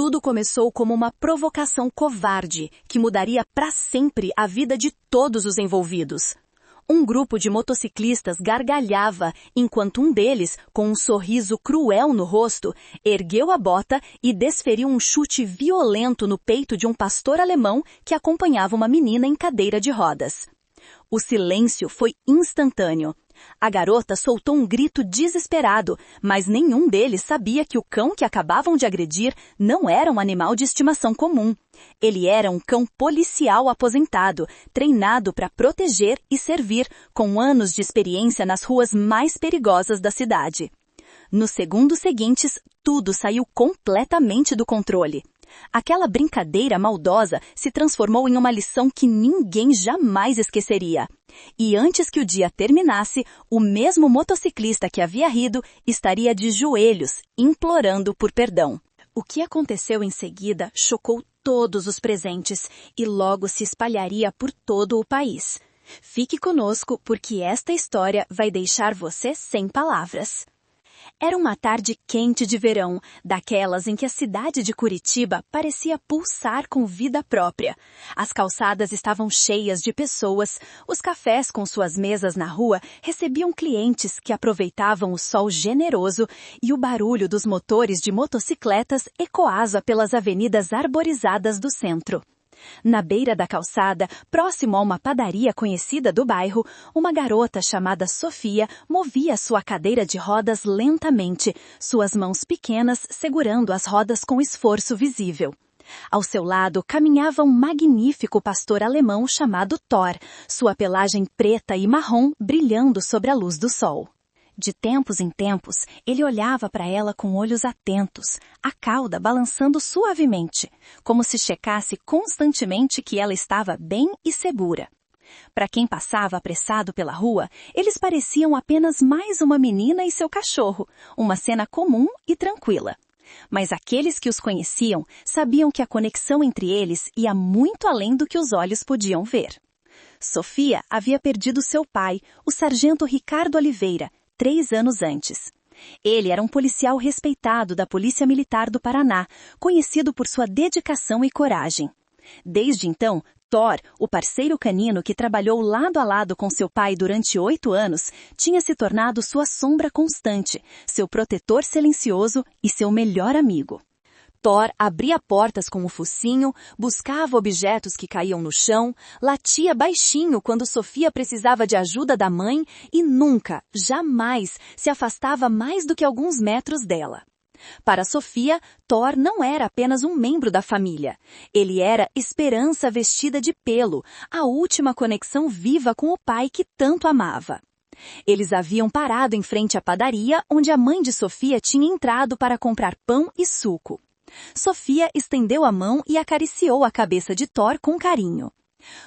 Tudo começou como uma provocação covarde que mudaria para sempre a vida de todos os envolvidos. Um grupo de motociclistas gargalhava enquanto um deles, com um sorriso cruel no rosto, ergueu a bota e desferiu um chute violento no peito de um pastor alemão que acompanhava uma menina em cadeira de rodas. O silêncio foi instantâneo. A garota soltou um grito desesperado, mas nenhum deles sabia que o cão que acabavam de agredir não era um animal de estimação comum. Ele era um cão policial aposentado, treinado para proteger e servir, com anos de experiência nas ruas mais perigosas da cidade. Nos segundos seguintes, tudo saiu completamente do controle. Aquela brincadeira maldosa se transformou em uma lição que ninguém jamais esqueceria. E antes que o dia terminasse, o mesmo motociclista que havia rido estaria de joelhos, implorando por perdão. O que aconteceu em seguida chocou todos os presentes e logo se espalharia por todo o país. Fique conosco porque esta história vai deixar você sem palavras. Era uma tarde quente de verão, daquelas em que a cidade de Curitiba parecia pulsar com vida própria. As calçadas estavam cheias de pessoas, os cafés com suas mesas na rua recebiam clientes que aproveitavam o sol generoso e o barulho dos motores de motocicletas ecoava pelas avenidas arborizadas do centro. Na beira da calçada, próximo a uma padaria conhecida do bairro, uma garota chamada Sofia movia sua cadeira de rodas lentamente, suas mãos pequenas segurando as rodas com esforço visível. Ao seu lado caminhava um magnífico pastor alemão chamado Thor, sua pelagem preta e marrom brilhando sobre a luz do sol. De tempos em tempos, ele olhava para ela com olhos atentos, a cauda balançando suavemente, como se checasse constantemente que ela estava bem e segura. Para quem passava apressado pela rua, eles pareciam apenas mais uma menina e seu cachorro, uma cena comum e tranquila. Mas aqueles que os conheciam sabiam que a conexão entre eles ia muito além do que os olhos podiam ver. Sofia havia perdido seu pai, o sargento Ricardo Oliveira, 3 anos antes. Ele era um policial respeitado da Polícia Militar do Paraná, conhecido por sua dedicação e coragem. Desde então, Thor, o parceiro canino que trabalhou lado a lado com seu pai durante 8 anos, tinha se tornado sua sombra constante, seu protetor silencioso e seu melhor amigo. Thor abria portas com o focinho, buscava objetos que caíam no chão, latia baixinho quando Sofia precisava de ajuda da mãe e nunca, jamais, se afastava mais do que alguns metros dela. Para Sofia, Thor não era apenas um membro da família. Ele era esperança vestida de pelo, a última conexão viva com o pai que tanto amava. Eles haviam parado em frente à padaria onde a mãe de Sofia tinha entrado para comprar pão e suco. Sofia estendeu a mão e acariciou a cabeça de Thor com carinho.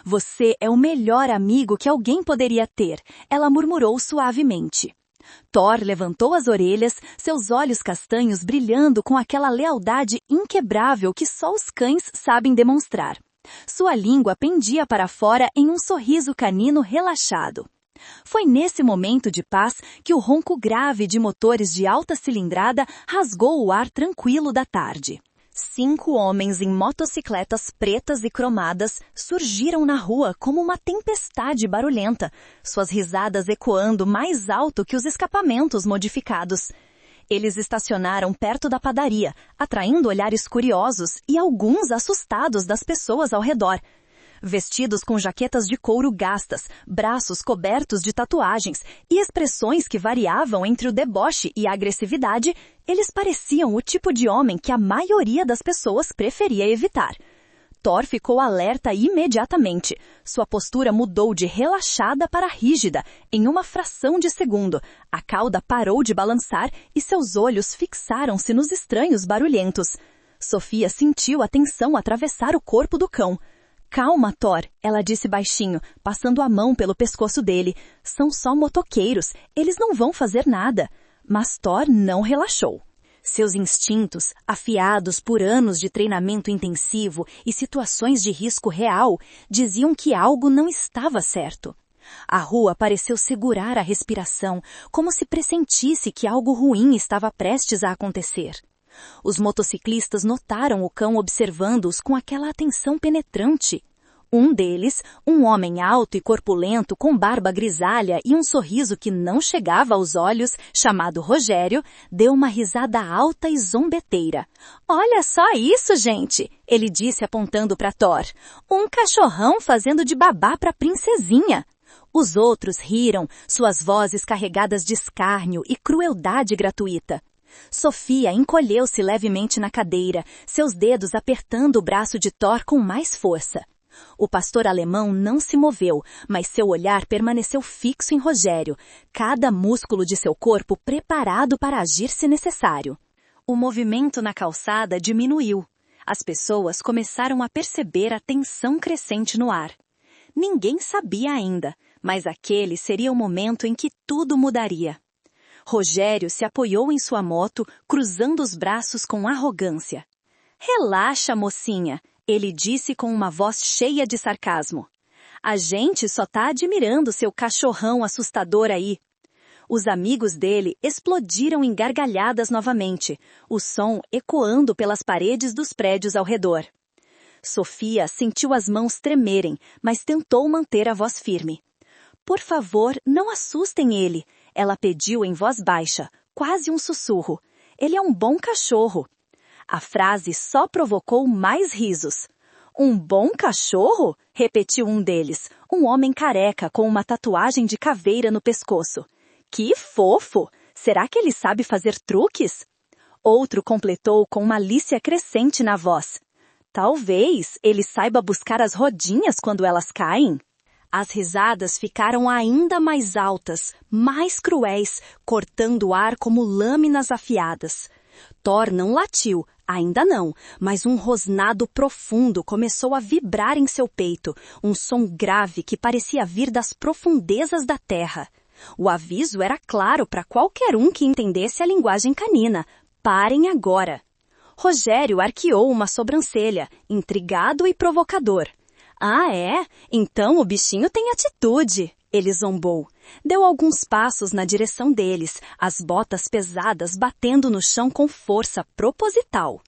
"Você é o melhor amigo que alguém poderia ter", ela murmurou suavemente. Thor levantou as orelhas, seus olhos castanhos brilhando com aquela lealdade inquebrável que só os cães sabem demonstrar. Sua língua pendia para fora em um sorriso canino relaxado. Foi nesse momento de paz que o ronco grave de motores de alta cilindrada rasgou o ar tranquilo da tarde. 5 homens em motocicletas pretas e cromadas surgiram na rua como uma tempestade barulhenta, suas risadas ecoando mais alto que os escapamentos modificados. Eles estacionaram perto da padaria, atraindo olhares curiosos e alguns assustados das pessoas ao redor. Vestidos com jaquetas de couro gastas, braços cobertos de tatuagens e expressões que variavam entre o deboche e a agressividade, eles pareciam o tipo de homem que a maioria das pessoas preferia evitar. Thor ficou alerta imediatamente. Sua postura mudou de relaxada para rígida, em uma fração de segundo. A cauda parou de balançar e seus olhos fixaram-se nos estranhos barulhentos. Sofia sentiu a tensão atravessar o corpo do cão. "Calma, Thor", ela disse baixinho, passando a mão pelo pescoço dele. "São só motoqueiros, eles não vão fazer nada." Mas Thor não relaxou. Seus instintos, afiados por anos de treinamento intensivo e situações de risco real, diziam que algo não estava certo. A rua pareceu segurar a respiração, como se pressentisse que algo ruim estava prestes a acontecer. Os motociclistas notaram o cão observando-os com aquela atenção penetrante. Um deles, um homem alto e corpulento com barba grisalha e um sorriso que não chegava aos olhos, chamado Rogério, deu uma risada alta e zombeteira. "Olha só isso, gente!" ele disse apontando para Thor. "Um cachorrão fazendo de babá para a princesinha." Os outros riram, suas vozes carregadas de escárnio e crueldade gratuita. Sofia encolheu-se levemente na cadeira, seus dedos apertando o braço de Thor com mais força. O pastor alemão não se moveu, mas seu olhar permaneceu fixo em Rogério, cada músculo de seu corpo preparado para agir se necessário. O movimento na calçada diminuiu. As pessoas começaram a perceber a tensão crescente no ar. Ninguém sabia ainda, mas aquele seria o momento em que tudo mudaria. Rogério se apoiou em sua moto, cruzando os braços com arrogância. "Relaxa, mocinha", ele disse com uma voz cheia de sarcasmo. "A gente só tá admirando seu cachorrão assustador aí." Os amigos dele explodiram em gargalhadas novamente, o som ecoando pelas paredes dos prédios ao redor. Sofia sentiu as mãos tremerem, mas tentou manter a voz firme. "Por favor, não assustem ele", ela pediu em voz baixa, quase um sussurro. "Ele é um bom cachorro." A frase só provocou mais risos. "Um bom cachorro?" repetiu um deles, um homem careca com uma tatuagem de caveira no pescoço. "Que fofo! Será que ele sabe fazer truques?" Outro completou com malícia crescente na voz. "Talvez ele saiba buscar as rodinhas quando elas caem." As risadas ficaram ainda mais altas, mais cruéis, cortando o ar como lâminas afiadas. Thor não latiu, ainda não, mas um rosnado profundo começou a vibrar em seu peito, um som grave que parecia vir das profundezas da terra. O aviso era claro para qualquer um que entendesse a linguagem canina. "Parem agora." Rogério arqueou uma sobrancelha, intrigado e provocador. "Ah, é? Então o bichinho tem atitude", ele zombou. Deu alguns passos na direção deles, as botas pesadas batendo no chão com força proposital.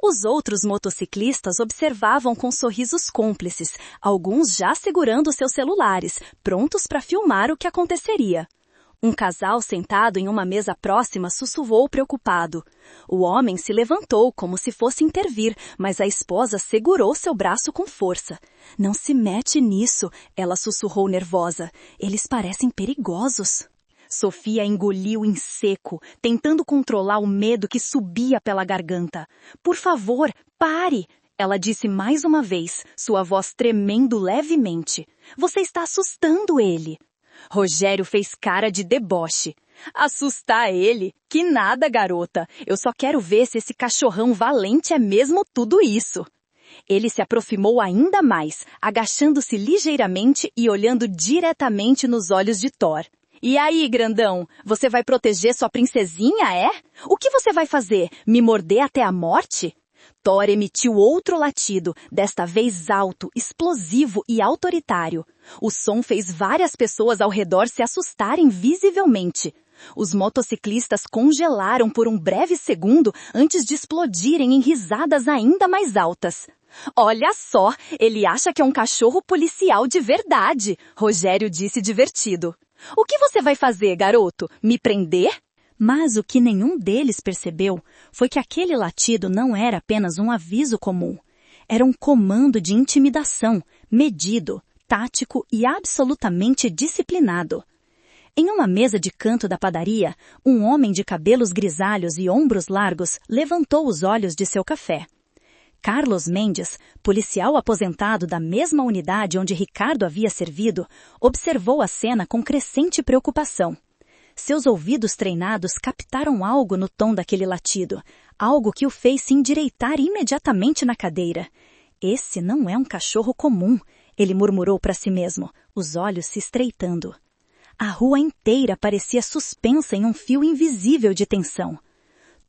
Os outros motociclistas observavam com sorrisos cúmplices, alguns já segurando seus celulares, prontos para filmar o que aconteceria. Um casal sentado em uma mesa próxima sussurrou preocupado. O homem se levantou como se fosse intervir, mas a esposa segurou seu braço com força. "Não se mete nisso", ela sussurrou nervosa. "Eles parecem perigosos." Sofia engoliu em seco, tentando controlar o medo que subia pela garganta. "Por favor, pare!" ela disse mais uma vez, sua voz tremendo levemente. "Você está assustando ele." Rogério fez cara de deboche. "Assustar ele? Que nada, garota. Eu só quero ver se esse cachorrão valente é mesmo tudo isso." Ele se aproximou ainda mais, agachando-se ligeiramente e olhando diretamente nos olhos de Thor. "E aí, grandão? Você vai proteger sua princesinha, é? O que você vai fazer? Me morder até a morte?" Thor emitiu outro latido, desta vez alto, explosivo e autoritário. O som fez várias pessoas ao redor se assustarem visivelmente. Os motociclistas congelaram por um breve segundo antes de explodirem em risadas ainda mais altas. "Olha só, ele acha que é um cachorro policial de verdade", Rogério disse divertido. "O que você vai fazer, garoto? Me prender?" Mas o que nenhum deles percebeu foi que aquele latido não era apenas um aviso comum. Era um comando de intimidação, medido, tático e absolutamente disciplinado. Em uma mesa de canto da padaria, um homem de cabelos grisalhos e ombros largos levantou os olhos de seu café. Carlos Mendes, policial aposentado da mesma unidade onde Ricardo havia servido, observou a cena com crescente preocupação. Seus ouvidos treinados captaram algo no tom daquele latido, algo que o fez se endireitar imediatamente na cadeira. "Esse não é um cachorro comum", ele murmurou para si mesmo, os olhos se estreitando. A rua inteira parecia suspensa em um fio invisível de tensão.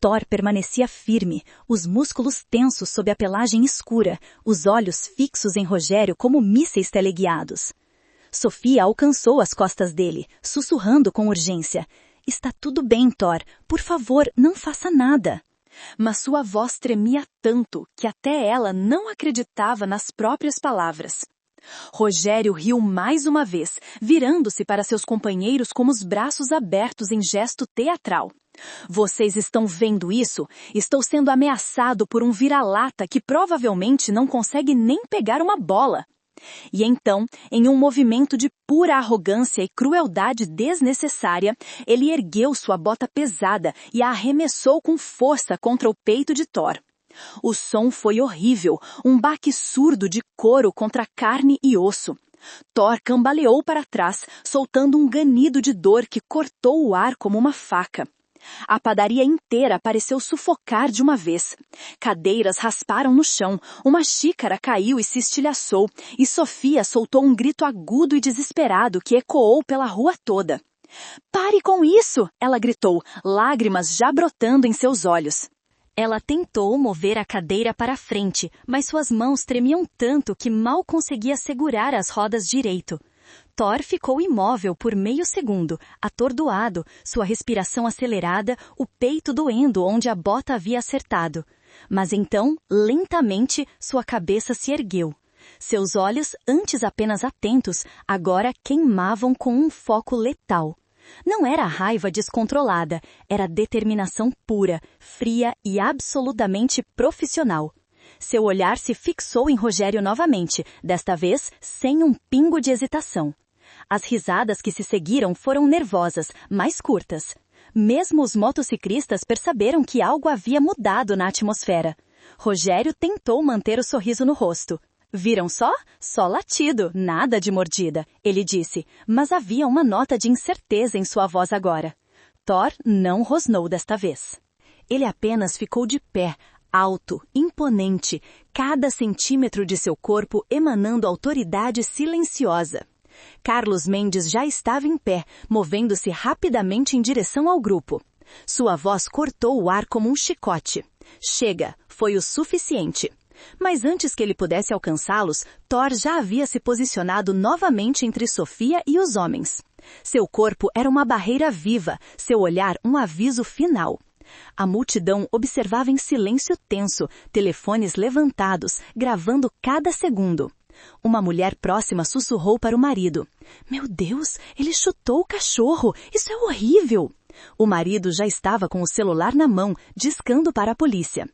Thor permanecia firme, os músculos tensos sob a pelagem escura, os olhos fixos em Rogério como mísseis teleguiados. Sofia alcançou as costas dele, sussurrando com urgência. "Está tudo bem, Thor. Por favor, não faça nada." Mas sua voz tremia tanto que até ela não acreditava nas próprias palavras. Rogério riu mais uma vez, virando-se para seus companheiros com os braços abertos em gesto teatral. Vocês estão vendo isso? Estou sendo ameaçado por um vira-lata que provavelmente não consegue nem pegar uma bola. E então, em um movimento de pura arrogância e crueldade desnecessária, ele ergueu sua bota pesada e a arremessou com força contra o peito de Thor. O som foi horrível, um baque surdo de couro contra carne e osso. Thor cambaleou para trás, soltando um ganido de dor que cortou o ar como uma faca. A padaria inteira pareceu sufocar de uma vez. Cadeiras rasparam no chão, uma xícara caiu e se estilhaçou, e Sofia soltou um grito agudo e desesperado que ecoou pela rua toda. "Pare com isso!" ela gritou, lágrimas já brotando em seus olhos. Ela tentou mover a cadeira para a frente, mas suas mãos tremiam tanto que mal conseguia segurar as rodas direito. Thor ficou imóvel por meio segundo, atordoado, sua respiração acelerada, o peito doendo onde a bota havia acertado. Mas então, lentamente, sua cabeça se ergueu. Seus olhos, antes apenas atentos, agora queimavam com um foco letal. Não era raiva descontrolada, era determinação pura, fria e absolutamente profissional. Seu olhar se fixou em Rogério novamente, desta vez sem um pingo de hesitação. As risadas que se seguiram foram nervosas, mais curtas. Mesmo os motociclistas perceberam que algo havia mudado na atmosfera. Rogério tentou manter o sorriso no rosto. "Viram só? Só latido, nada de mordida", ele disse, mas havia uma nota de incerteza em sua voz agora. Thor não rosnou desta vez. Ele apenas ficou de pé, alto, imponente, cada centímetro de seu corpo emanando autoridade silenciosa. Carlos Mendes já estava em pé, movendo-se rapidamente em direção ao grupo. Sua voz cortou o ar como um chicote. Chega, foi o suficiente. Mas antes que ele pudesse alcançá-los, Thor já havia se posicionado novamente entre Sofia e os homens. Seu corpo era uma barreira viva, seu olhar um aviso final. A multidão observava em silêncio tenso, telefones levantados, gravando cada segundo. Uma mulher próxima sussurrou para o marido: "Meu Deus, ele chutou o cachorro! Isso é horrível!" O marido já estava com o celular na mão, discando para a polícia.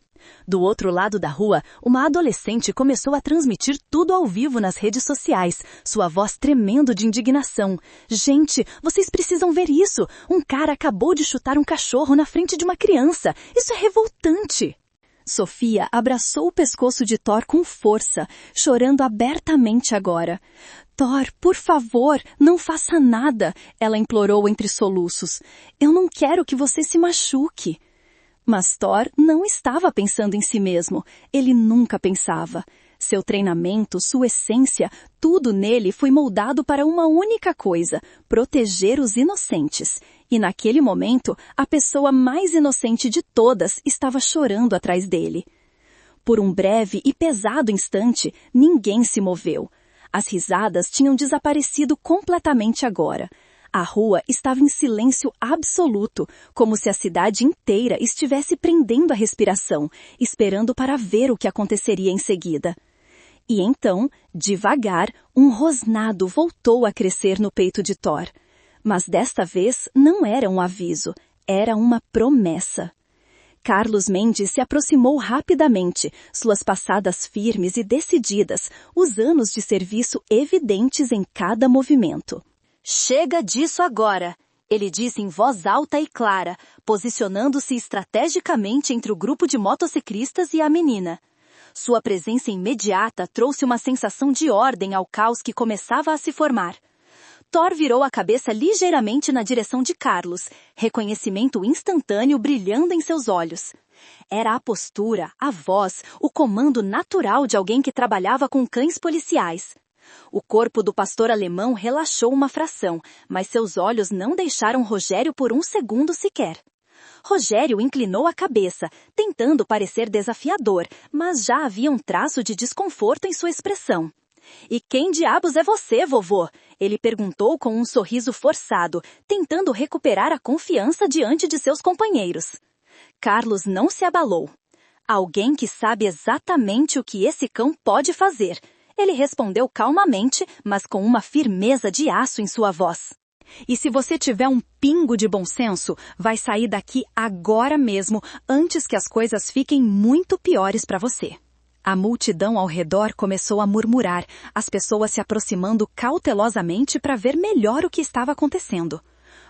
Do outro lado da rua, uma adolescente começou a transmitir tudo ao vivo nas redes sociais, sua voz tremendo de indignação. "Gente, vocês precisam ver isso! Um cara acabou de chutar um cachorro na frente de uma criança! Isso é revoltante!" Sofia abraçou o pescoço de Thor com força, chorando abertamente agora. "Thor, por favor, não faça nada", ela implorou entre soluços. "Eu não quero que você se machuque." Mas Thor não estava pensando em si mesmo. Ele nunca pensava. Seu treinamento, sua essência, tudo nele foi moldado para uma única coisa: proteger os inocentes. E naquele momento, a pessoa mais inocente de todas estava chorando atrás dele. Por um breve e pesado instante, ninguém se moveu. As risadas tinham desaparecido completamente agora. A rua estava em silêncio absoluto, como se a cidade inteira estivesse prendendo a respiração, esperando para ver o que aconteceria em seguida. E então, devagar, um rosnado voltou a crescer no peito de Thor. Mas desta vez não era um aviso, era uma promessa. Carlos Mendes se aproximou rapidamente, suas passadas firmes e decididas, os anos de serviço evidentes em cada movimento. "Chega disso agora", ele disse em voz alta e clara, posicionando-se estrategicamente entre o grupo de motociclistas e a menina. Sua presença imediata trouxe uma sensação de ordem ao caos que começava a se formar. Thor virou a cabeça ligeiramente na direção de Carlos, reconhecimento instantâneo brilhando em seus olhos. Era a postura, a voz, o comando natural de alguém que trabalhava com cães policiais. O corpo do pastor alemão relaxou uma fração, mas seus olhos não deixaram Rogério por um segundo sequer. Rogério inclinou a cabeça, tentando parecer desafiador, mas já havia um traço de desconforto em sua expressão. "E quem diabos é você, vovô?" ele perguntou com um sorriso forçado, tentando recuperar a confiança diante de seus companheiros. Carlos não se abalou. Alguém que sabe exatamente o que esse cão pode fazer. Ele respondeu calmamente, mas com uma firmeza de aço em sua voz. E se você tiver um pingo de bom senso, vai sair daqui agora mesmo, antes que as coisas fiquem muito piores para você. A multidão ao redor começou a murmurar, as pessoas se aproximando cautelosamente para ver melhor o que estava acontecendo.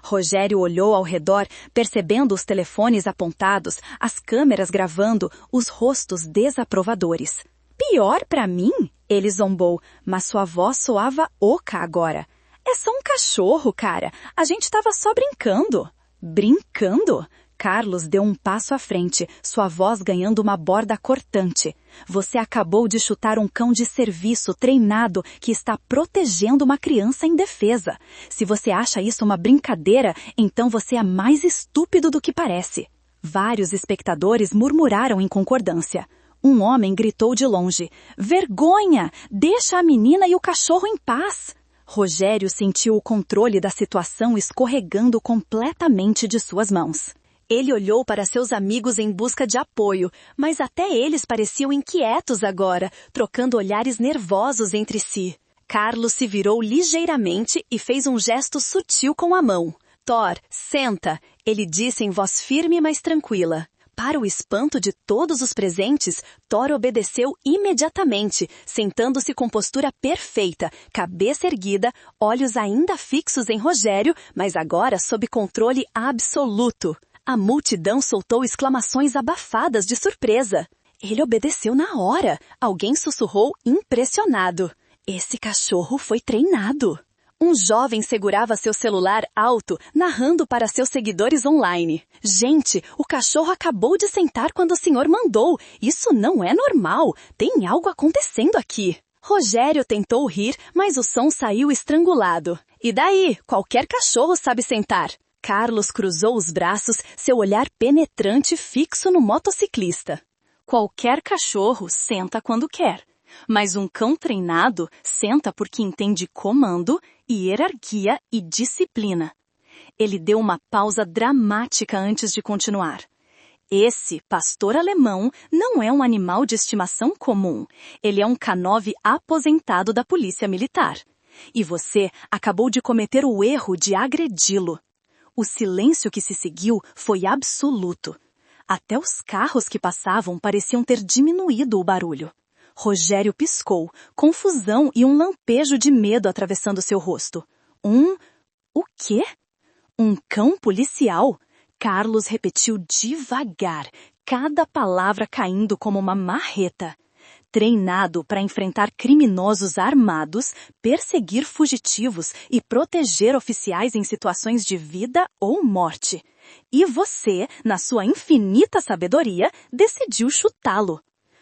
Rogério olhou ao redor, percebendo os telefones apontados, as câmeras gravando, os rostos desaprovadores. Pior para mim, ele zombou, mas sua voz soava oca agora. É só um cachorro, cara. A gente estava só brincando. Brincando? Carlos deu um passo à frente, sua voz ganhando uma borda cortante. Você acabou de chutar um cão de serviço treinado que está protegendo uma criança indefesa. Se você acha isso uma brincadeira, então você é mais estúpido do que parece. Vários espectadores murmuraram em concordância. Um homem gritou de longe: "Vergonha! Deixa a menina e o cachorro em paz!" Rogério sentiu o controle da situação escorregando completamente de suas mãos. Ele olhou para seus amigos em busca de apoio, mas até eles pareciam inquietos agora, trocando olhares nervosos entre si. Carlos se virou ligeiramente e fez um gesto sutil com a mão. "Thor, senta", ele disse em voz firme mas tranquila. Para o espanto de todos os presentes, Thor obedeceu imediatamente, sentando-se com postura perfeita, cabeça erguida, olhos ainda fixos em Rogério, mas agora sob controle absoluto. A multidão soltou exclamações abafadas de surpresa. Ele obedeceu na hora. Alguém sussurrou impressionado. Esse cachorro foi treinado. Um jovem segurava seu celular alto, narrando para seus seguidores online. "Gente, o cachorro acabou de sentar quando o senhor mandou. Isso não é normal. Tem algo acontecendo aqui." Rogério tentou rir, mas o som saiu estrangulado. "E daí? Qualquer cachorro sabe sentar." Carlos cruzou os braços, seu olhar penetrante fixo no motociclista. "Qualquer cachorro senta quando quer, mas um cão treinado senta porque entende comando, hierarquia e disciplina." Ele deu uma pausa dramática antes de continuar. "Esse pastor alemão não é um animal de estimação comum. Ele é um K9 aposentado da polícia militar. E você acabou de cometer o erro de agredi-lo." O silêncio que se seguiu foi absoluto. Até os carros que passavam pareciam ter diminuído o barulho. Rogério piscou, confusão e um lampejo de medo atravessando seu rosto. O quê? Um cão policial? Carlos repetiu devagar, cada palavra caindo como uma marreta. Treinado para enfrentar criminosos armados, perseguir fugitivos e proteger oficiais em situações de vida ou morte. E você, na sua infinita sabedoria, decidiu chutá-lo.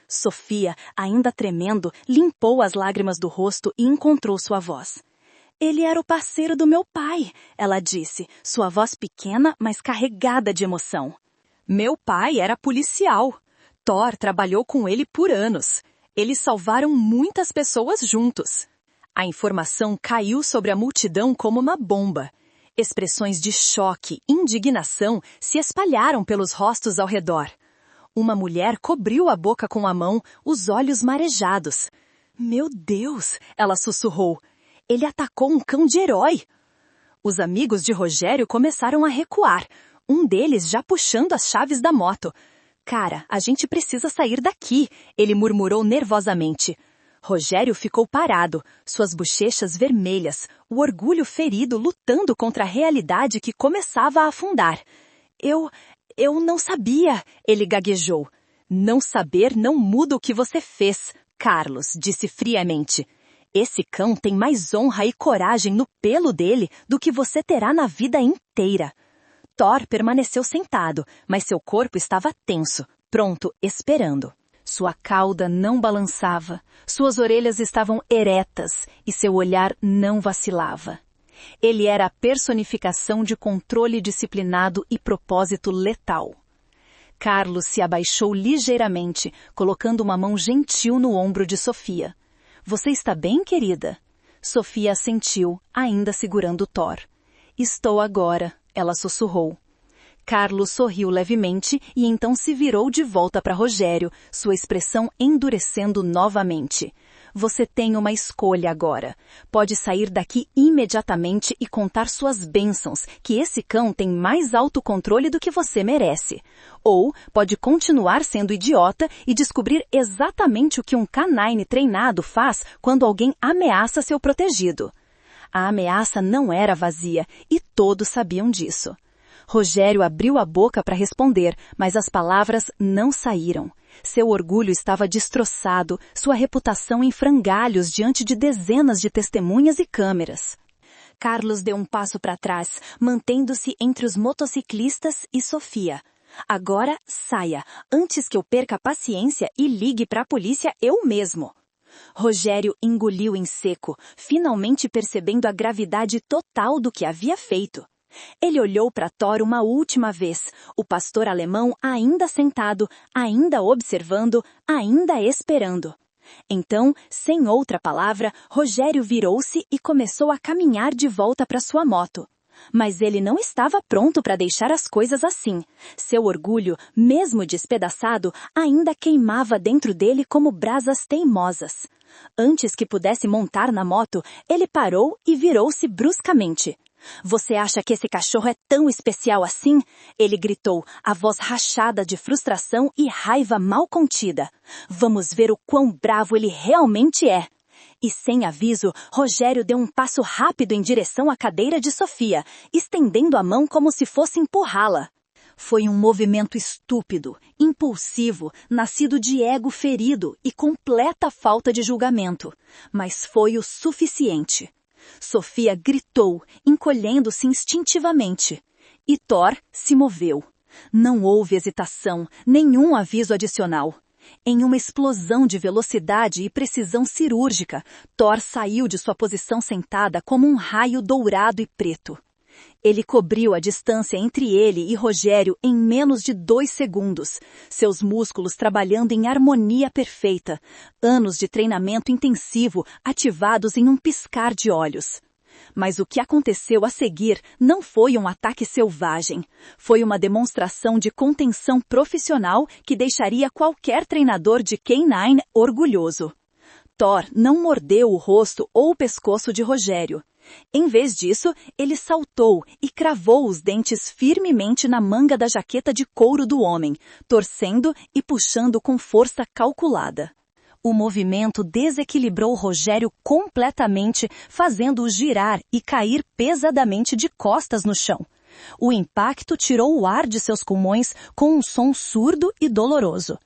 Sofia, ainda tremendo, limpou as lágrimas do rosto e encontrou sua voz. "Ele era o parceiro do meu pai", ela disse, sua voz pequena, mas carregada de emoção. "Meu pai era policial. Thor trabalhou com ele por anos. Eles salvaram muitas pessoas juntos." A informação caiu sobre a multidão como uma bomba. Expressões de choque e indignação se espalharam pelos rostos ao redor. Uma mulher cobriu a boca com a mão, os olhos marejados. "Meu Deus!" ela sussurrou. "Ele atacou um cão de herói!" Os amigos de Rogério começaram a recuar, um deles já puxando as chaves da moto. "Cara, a gente precisa sair daqui", ele murmurou nervosamente. Rogério ficou parado, suas bochechas vermelhas, o orgulho ferido lutando contra a realidade que começava a afundar. Eu não sabia", ele gaguejou. "Não saber não muda o que você fez", Carlos disse friamente. "Esse cão tem mais honra e coragem no pelo dele do que você terá na vida inteira." Thor permaneceu sentado, mas seu corpo estava tenso, pronto, esperando. Sua cauda não balançava, suas orelhas estavam eretas e seu olhar não vacilava. Ele era a personificação de controle disciplinado e propósito letal. Carlos se abaixou ligeiramente, colocando uma mão gentil no ombro de Sofia. "Você está bem, querida?" Sofia assentiu, ainda segurando Thor. "Estou agora", ela sussurrou. Carlos sorriu levemente e então se virou de volta para Rogério, sua expressão endurecendo novamente. Você tem uma escolha agora. Pode sair daqui imediatamente e contar suas bênçãos, que esse cão tem mais autocontrole do que você merece. Ou pode continuar sendo idiota e descobrir exatamente o que um canine treinado faz quando alguém ameaça seu protegido. A ameaça não era vazia e todos sabiam disso. Rogério abriu a boca para responder, mas as palavras não saíram. Seu orgulho estava destroçado, sua reputação em frangalhos diante de dezenas de testemunhas e câmeras. Carlos deu um passo para trás, mantendo-se entre os motociclistas e Sofia. Agora saia, antes que eu perca a paciência e ligue para a polícia eu mesmo. Rogério engoliu em seco, finalmente percebendo a gravidade total do que havia feito. Ele olhou para Thor uma última vez, o pastor alemão ainda sentado, ainda observando, ainda esperando. Então, sem outra palavra, Rogério virou-se e começou a caminhar de volta para sua moto. Mas ele não estava pronto para deixar as coisas assim. Seu orgulho, mesmo despedaçado, ainda queimava dentro dele como brasas teimosas. Antes que pudesse montar na moto, ele parou e virou-se bruscamente. Você acha que esse cachorro é tão especial assim? Ele gritou, a voz rachada de frustração e raiva mal contida. Vamos ver o quão bravo ele realmente é. E sem aviso, Rogério deu um passo rápido em direção à cadeira de Sofia, estendendo a mão como se fosse empurrá-la. Foi um movimento estúpido, impulsivo, nascido de ego ferido e completa falta de julgamento. Mas foi o suficiente. Sofia gritou, encolhendo-se instintivamente. E Thor se moveu. Não houve hesitação, nenhum aviso adicional. Em uma explosão de velocidade e precisão cirúrgica, Thor saiu de sua posição sentada como um raio dourado e preto. Ele cobriu a distância entre ele e Rogério em menos de 2 segundos, seus músculos trabalhando em harmonia perfeita, anos de treinamento intensivo ativados em um piscar de olhos. Mas o que aconteceu a seguir não foi um ataque selvagem. Foi uma demonstração de contenção profissional que deixaria qualquer treinador de K9 orgulhoso. Thor não mordeu o rosto ou o pescoço de Rogério. Em vez disso, ele saltou e cravou os dentes firmemente na manga da jaqueta de couro do homem, torcendo e puxando com força calculada. O movimento desequilibrou Rogério completamente, fazendo-o girar e cair pesadamente de costas no chão. O impacto tirou o ar de seus pulmões com um som surdo e doloroso.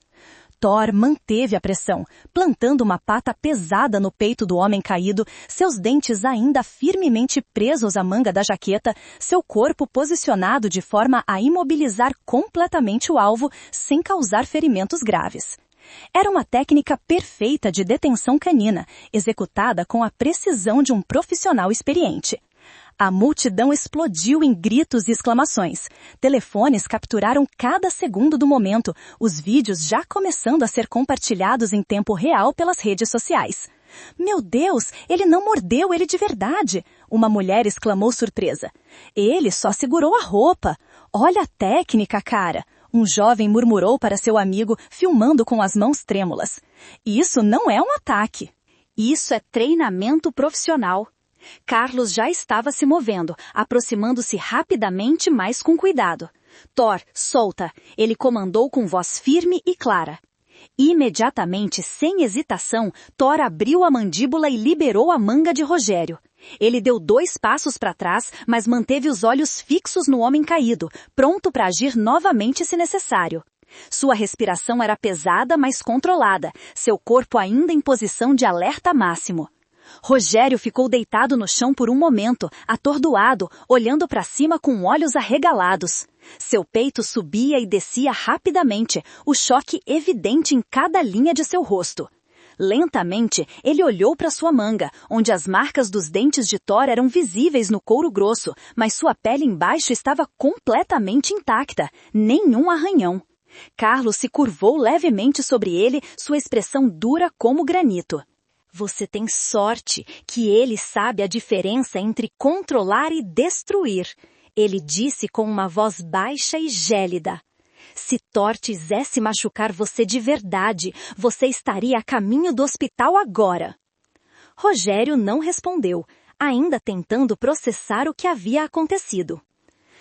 Thor manteve a pressão, plantando uma pata pesada no peito do homem caído, seus dentes ainda firmemente presos à manga da jaqueta, seu corpo posicionado de forma a imobilizar completamente o alvo sem causar ferimentos graves. Era uma técnica perfeita de detenção canina, executada com a precisão de um profissional experiente. A multidão explodiu em gritos e exclamações. Telefones capturaram cada segundo do momento, os vídeos já começando a ser compartilhados em tempo real pelas redes sociais. Meu Deus, ele não mordeu ele de verdade! Uma mulher exclamou surpresa. Ele só segurou a roupa. Olha a técnica, cara! Um jovem murmurou para seu amigo, filmando com as mãos trêmulas. Isso não é um ataque. Isso é treinamento profissional. Carlos já estava se movendo, aproximando-se rapidamente, mas com cuidado. Thor, solta! Ele comandou com voz firme e clara. Imediatamente, sem hesitação, Thor abriu a mandíbula e liberou a manga de Rogério. Ele deu 2 passos para trás, mas manteve os olhos fixos no homem caído, pronto para agir novamente se necessário. Sua respiração era pesada, mas controlada, seu corpo ainda em posição de alerta máximo. Rogério ficou deitado no chão por um momento, atordoado, olhando para cima com olhos arregalados. Seu peito subia e descia rapidamente, o choque evidente em cada linha de seu rosto. Lentamente, ele olhou para sua manga, onde as marcas dos dentes de Thor eram visíveis no couro grosso, mas sua pele embaixo estava completamente intacta, nenhum arranhão. Carlos se curvou levemente sobre ele, sua expressão dura como granito. Você tem sorte que ele sabe a diferença entre controlar e destruir. Ele disse com uma voz baixa e gélida. Se Thor quisesse machucar você de verdade, você estaria a caminho do hospital agora. Rogério não respondeu, ainda tentando processar o que havia acontecido.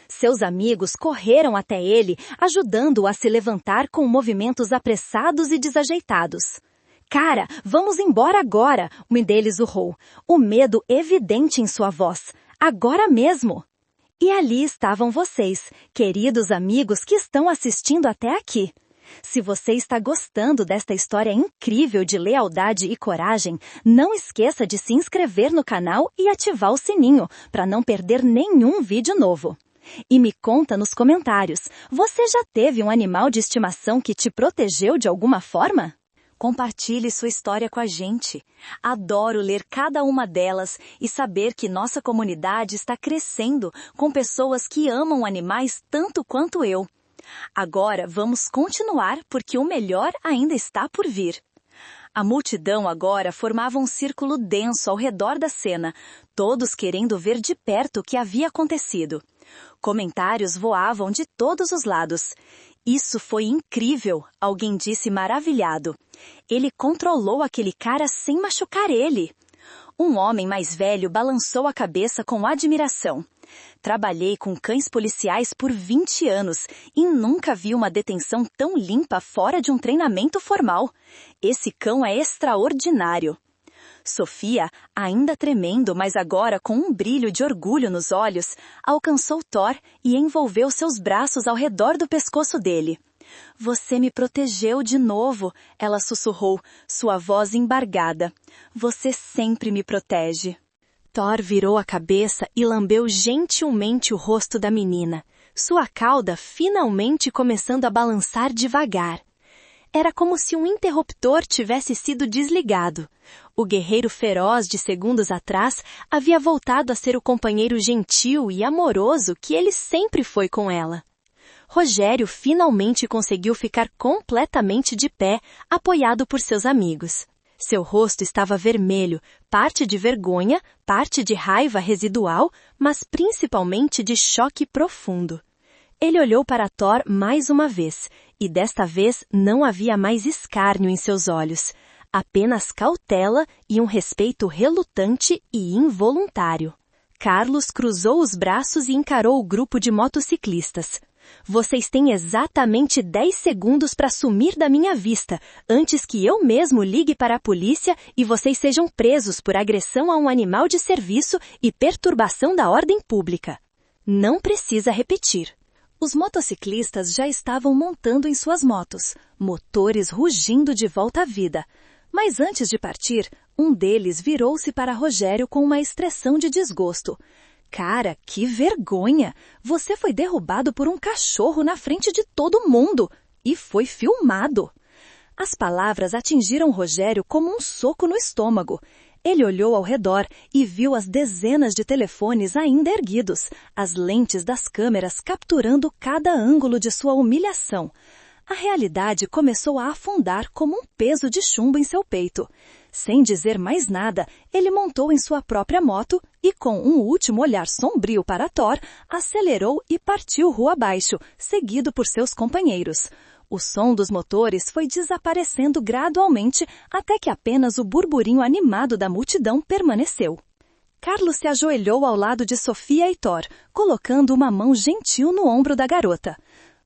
Seus amigos correram até ele, ajudando-o a se levantar com movimentos apressados e desajeitados. Cara, vamos embora agora, um deles urrou, o medo evidente em sua voz. Agora mesmo! E ali estavam vocês, queridos amigos que estão assistindo até aqui. Se você está gostando desta história incrível de lealdade e coragem, não esqueça de se inscrever no canal e ativar o sininho, para não perder nenhum vídeo novo. E me conta nos comentários, você já teve um animal de estimação que te protegeu de alguma forma? Compartilhe sua história com a gente. Adoro ler cada uma delas e saber que nossa comunidade está crescendo com pessoas que amam animais tanto quanto eu. Agora vamos continuar porque o melhor ainda está por vir. A multidão agora formava um círculo denso ao redor da cena, todos querendo ver de perto o que havia acontecido. Comentários voavam de todos os lados. Isso foi incrível, alguém disse maravilhado. Ele controlou aquele cara sem machucar ele. Um homem mais velho balançou a cabeça com admiração. Trabalhei com cães policiais por 20 anos e nunca vi uma detenção tão limpa fora de um treinamento formal. Esse cão é extraordinário. Sofia, ainda tremendo, mas agora com um brilho de orgulho nos olhos, alcançou Thor e envolveu seus braços ao redor do pescoço dele. Você me protegeu de novo, ela sussurrou, sua voz embargada. Você sempre me protege. Thor virou a cabeça e lambeu gentilmente o rosto da menina, sua cauda finalmente começando a balançar devagar. Era como se um interruptor tivesse sido desligado. O guerreiro feroz de segundos atrás havia voltado a ser o companheiro gentil e amoroso que ele sempre foi com ela. Rogério finalmente conseguiu ficar completamente de pé, apoiado por seus amigos. Seu rosto estava vermelho, parte de vergonha, parte de raiva residual, mas principalmente de choque profundo. Ele olhou para Thor mais uma vez, e desta vez não havia mais escárnio em seus olhos, apenas cautela e um respeito relutante e involuntário. Carlos cruzou os braços e encarou o grupo de motociclistas. Vocês têm exatamente 10 segundos para sumir da minha vista, antes que eu mesmo ligue para a polícia e vocês sejam presos por agressão a um animal de serviço e perturbação da ordem pública. Não precisa repetir. Os motociclistas já estavam montando em suas motos, motores rugindo de volta à vida. Mas antes de partir, um deles virou-se para Rogério com uma expressão de desgosto. Cara, que vergonha! Você foi derrubado por um cachorro na frente de todo mundo e foi filmado. As palavras atingiram Rogério como um soco no estômago. Ele olhou ao redor e viu as dezenas de telefones ainda erguidos, as lentes das câmeras capturando cada ângulo de sua humilhação. A realidade começou a afundar como um peso de chumbo em seu peito. Sem dizer mais nada, ele montou em sua própria moto e, com um último olhar sombrio para Thor, acelerou e partiu rua abaixo, seguido por seus companheiros. O som dos motores foi desaparecendo gradualmente até que apenas o burburinho animado da multidão permaneceu. Carlos se ajoelhou ao lado de Sofia e Thor, colocando uma mão gentil no ombro da garota.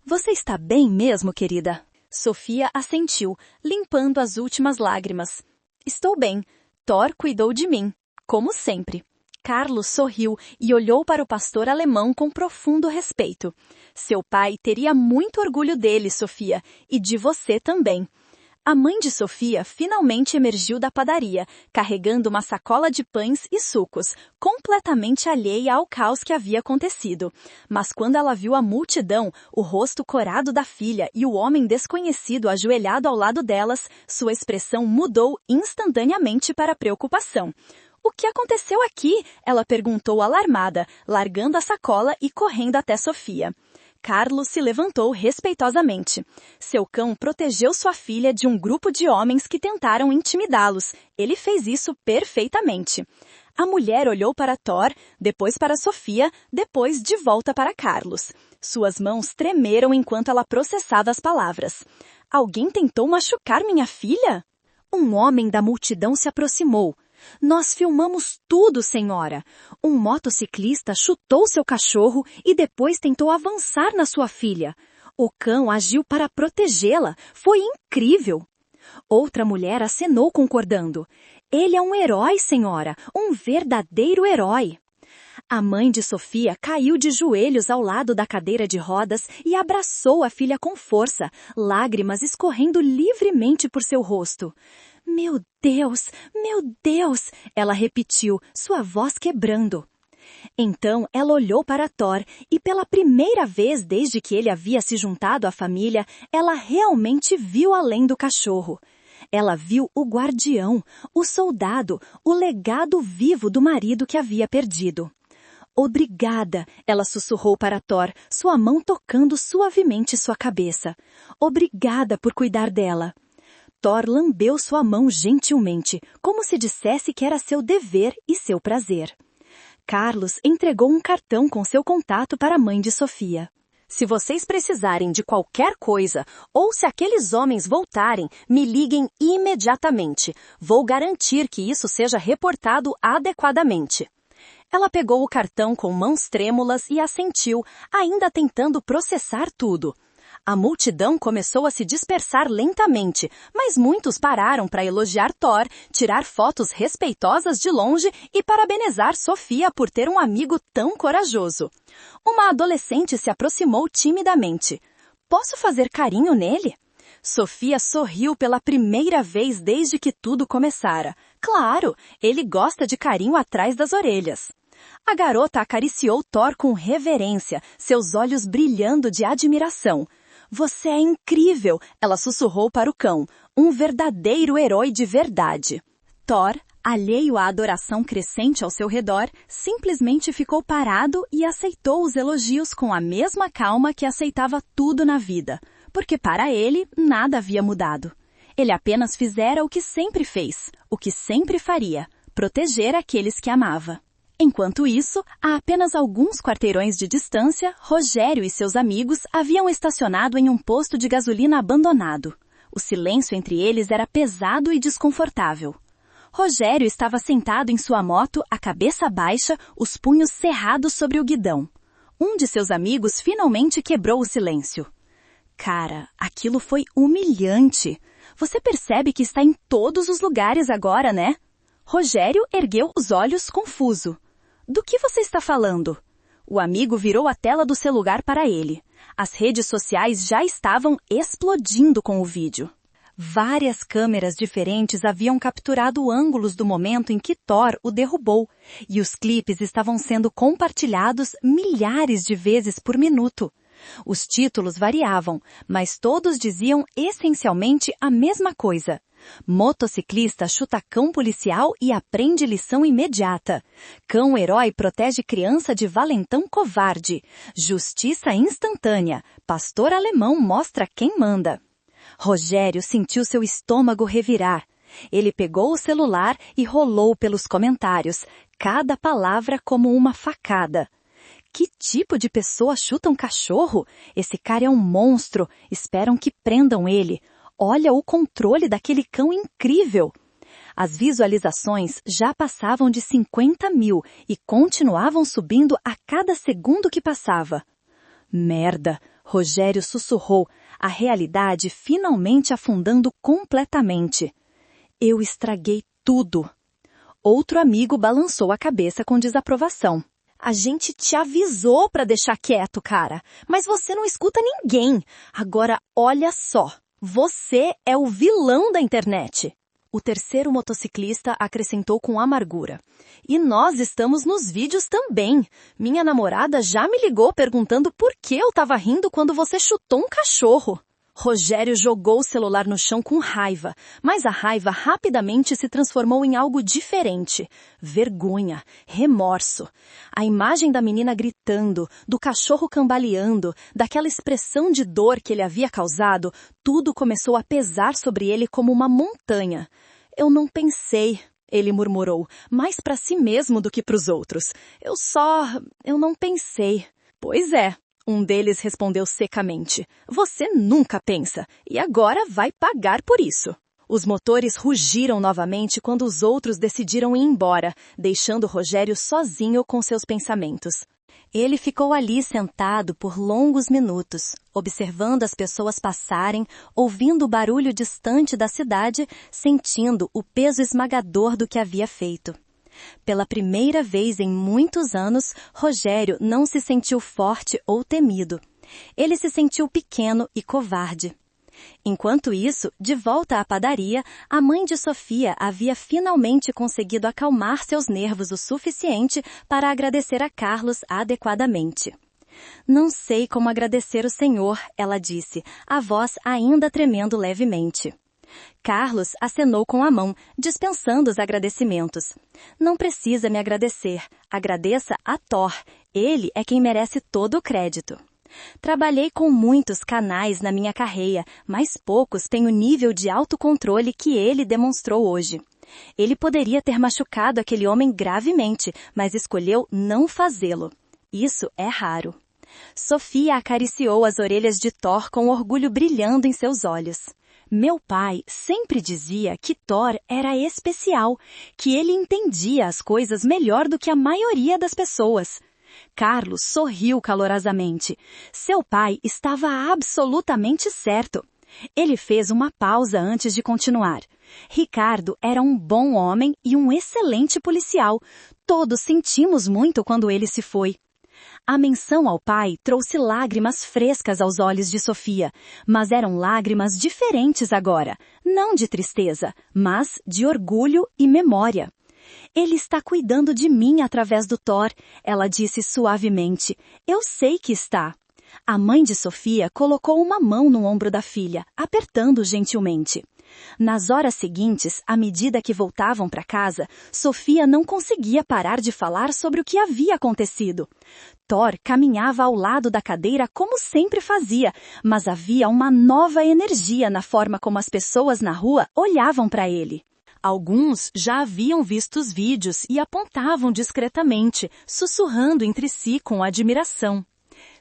Você está bem mesmo, querida? Sofia assentiu, limpando as últimas lágrimas. Estou bem. Thor cuidou de mim, como sempre. Carlos sorriu e olhou para o pastor alemão com profundo respeito. Seu pai teria muito orgulho dele, Sofia, e de você também. A mãe de Sofia finalmente emergiu da padaria, carregando uma sacola de pães e sucos, completamente alheia ao caos que havia acontecido. Mas quando ela viu a multidão, o rosto corado da filha e o homem desconhecido ajoelhado ao lado delas, sua expressão mudou instantaneamente para preocupação. O que aconteceu aqui? Ela perguntou alarmada, largando a sacola e correndo até Sofia. Carlos se levantou respeitosamente. Seu cão protegeu sua filha de um grupo de homens que tentaram intimidá-los. Ele fez isso perfeitamente. A mulher olhou para Thor, depois para Sofia, depois de volta para Carlos. Suas mãos tremeram enquanto ela processava as palavras. Alguém tentou machucar minha filha? Um homem da multidão se aproximou. Nós filmamos tudo, senhora. Um motociclista chutou seu cachorro e depois tentou avançar na sua filha. O cão agiu para protegê-la. Foi incrível. Outra mulher acenou concordando. Ele é um herói, senhora. Um verdadeiro herói. A mãe de Sofia caiu de joelhos ao lado da cadeira de rodas e abraçou a filha com força, lágrimas escorrendo livremente por seu rosto. Meu Deus, ela repetiu, sua voz quebrando. Então ela olhou para Thor e pela primeira vez desde que ele havia se juntado à família, ela realmente viu além do cachorro. Ela viu o guardião, o soldado, o legado vivo do marido que havia perdido. Obrigada, ela sussurrou para Thor, sua mão tocando suavemente sua cabeça. Obrigada por cuidar dela. Thor lambeu sua mão gentilmente, como se dissesse que era seu dever e seu prazer. Carlos entregou um cartão com seu contato para a mãe de Sofia. Se vocês precisarem de qualquer coisa, ou se aqueles homens voltarem, me liguem imediatamente. Vou garantir que isso seja reportado adequadamente. Ela pegou o cartão com mãos trêmulas e assentiu, ainda tentando processar tudo. A multidão começou a se dispersar lentamente, mas muitos pararam para elogiar Thor, tirar fotos respeitosas de longe e parabenizar Sofia por ter um amigo tão corajoso. Uma adolescente se aproximou timidamente. Posso fazer carinho nele? Sofia sorriu pela primeira vez desde que tudo começara. Claro, ele gosta de carinho atrás das orelhas. A garota acariciou Thor com reverência, seus olhos brilhando de admiração. Você é incrível, ela sussurrou para o cão, um verdadeiro herói de verdade. Thor, alheio à adoração crescente ao seu redor, simplesmente ficou parado e aceitou os elogios com a mesma calma que aceitava tudo na vida, porque para ele nada havia mudado. Ele apenas fizera o que sempre fez, o que sempre faria, proteger aqueles que amava. Enquanto isso, a apenas alguns quarteirões de distância, Rogério e seus amigos haviam estacionado em um posto de gasolina abandonado. O silêncio entre eles era pesado e desconfortável. Rogério estava sentado em sua moto, a cabeça baixa, os punhos cerrados sobre o guidão. Um de seus amigos finalmente quebrou o silêncio. Cara, aquilo foi humilhante. Você percebe que está em todos os lugares agora, né? Rogério ergueu os olhos confuso. Do que você está falando? O amigo virou a tela do celular para ele. As redes sociais já estavam explodindo com o vídeo. Várias câmeras diferentes haviam capturado ângulos do momento em que Thor o derrubou, e os clipes estavam sendo compartilhados milhares de vezes por minuto. Os títulos variavam, mas todos diziam essencialmente a mesma coisa. Motociclista chuta cão policial e aprende lição imediata. Cão herói protege criança de valentão covarde. Justiça instantânea. Pastor alemão mostra quem manda. Rogério sentiu seu estômago revirar. Ele pegou o celular e rolou pelos comentários, cada palavra como uma facada. Que tipo de pessoa chuta um cachorro? Esse cara é um monstro. Esperam que prendam ele. Olha o controle daquele cão incrível! As visualizações já passavam de 50 mil e continuavam subindo a cada segundo que passava. Merda! Rogério sussurrou, a realidade finalmente afundando completamente. Eu estraguei tudo. Outro amigo balançou a cabeça com desaprovação. A gente te avisou para deixar quieto, cara, mas você não escuta ninguém. Agora olha só. Você é o vilão da internet. O terceiro motociclista acrescentou com amargura. E nós estamos nos vídeos também. Minha namorada já me ligou perguntando por que eu estava rindo quando você chutou um cachorro. Rogério jogou o celular no chão com raiva, mas a raiva rapidamente se transformou em algo diferente. Vergonha, remorso. A imagem da menina gritando, do cachorro cambaleando, daquela expressão de dor que ele havia causado, tudo começou a pesar sobre ele como uma montanha. Eu não pensei. ele murmurou, mais para si mesmo do que para os outros. Eu não pensei. Pois é, um deles respondeu secamente. Você nunca pensa, e agora vai pagar por isso. Os motores rugiram novamente quando os outros decidiram ir embora, deixando Rogério sozinho com seus pensamentos. Ele ficou ali sentado por longos minutos, observando as pessoas passarem, ouvindo o barulho distante da cidade, sentindo o peso esmagador do que havia feito. Pela primeira vez em muitos anos, Rogério não se sentiu forte ou temido. Ele se sentiu pequeno e covarde. Enquanto isso, de volta à padaria, a mãe de Sofia havia finalmente conseguido acalmar seus nervos o suficiente para agradecer a Carlos adequadamente. Não sei como agradecer o Senhor, ela disse, a voz ainda tremendo levemente. Carlos acenou com a mão, dispensando os agradecimentos. Não precisa me agradecer, agradeça a Thor, ele é quem merece todo o crédito. Trabalhei com muitos canais na minha carreira, mas poucos têm o nível de autocontrole que ele demonstrou hoje. Ele poderia ter machucado aquele homem gravemente, mas escolheu não fazê-lo. Isso é raro. Sofia acariciou as orelhas de Thor com orgulho brilhando em seus olhos. Meu pai sempre dizia que Thor era especial, que ele entendia as coisas melhor do que a maioria das pessoas. Carlos sorriu calorosamente. Seu pai estava absolutamente certo. Ele fez uma pausa antes de continuar. Ricardo era um bom homem e um excelente policial. Todos sentimos muito quando ele se foi. A menção ao pai trouxe lágrimas frescas aos olhos de Sofia, mas eram lágrimas diferentes agora, não de tristeza, mas de orgulho e memória. Ele está cuidando de mim através do Thor, ela disse suavemente. Eu sei que está. A mãe de Sofia colocou uma mão no ombro da filha, apertando gentilmente. Nas horas seguintes, à medida que voltavam para casa, Sofia não conseguia parar de falar sobre o que havia acontecido. Thor caminhava ao lado da cadeira como sempre fazia, mas havia uma nova energia na forma como as pessoas na rua olhavam para ele. Alguns já haviam visto os vídeos e apontavam discretamente, sussurrando entre si com admiração.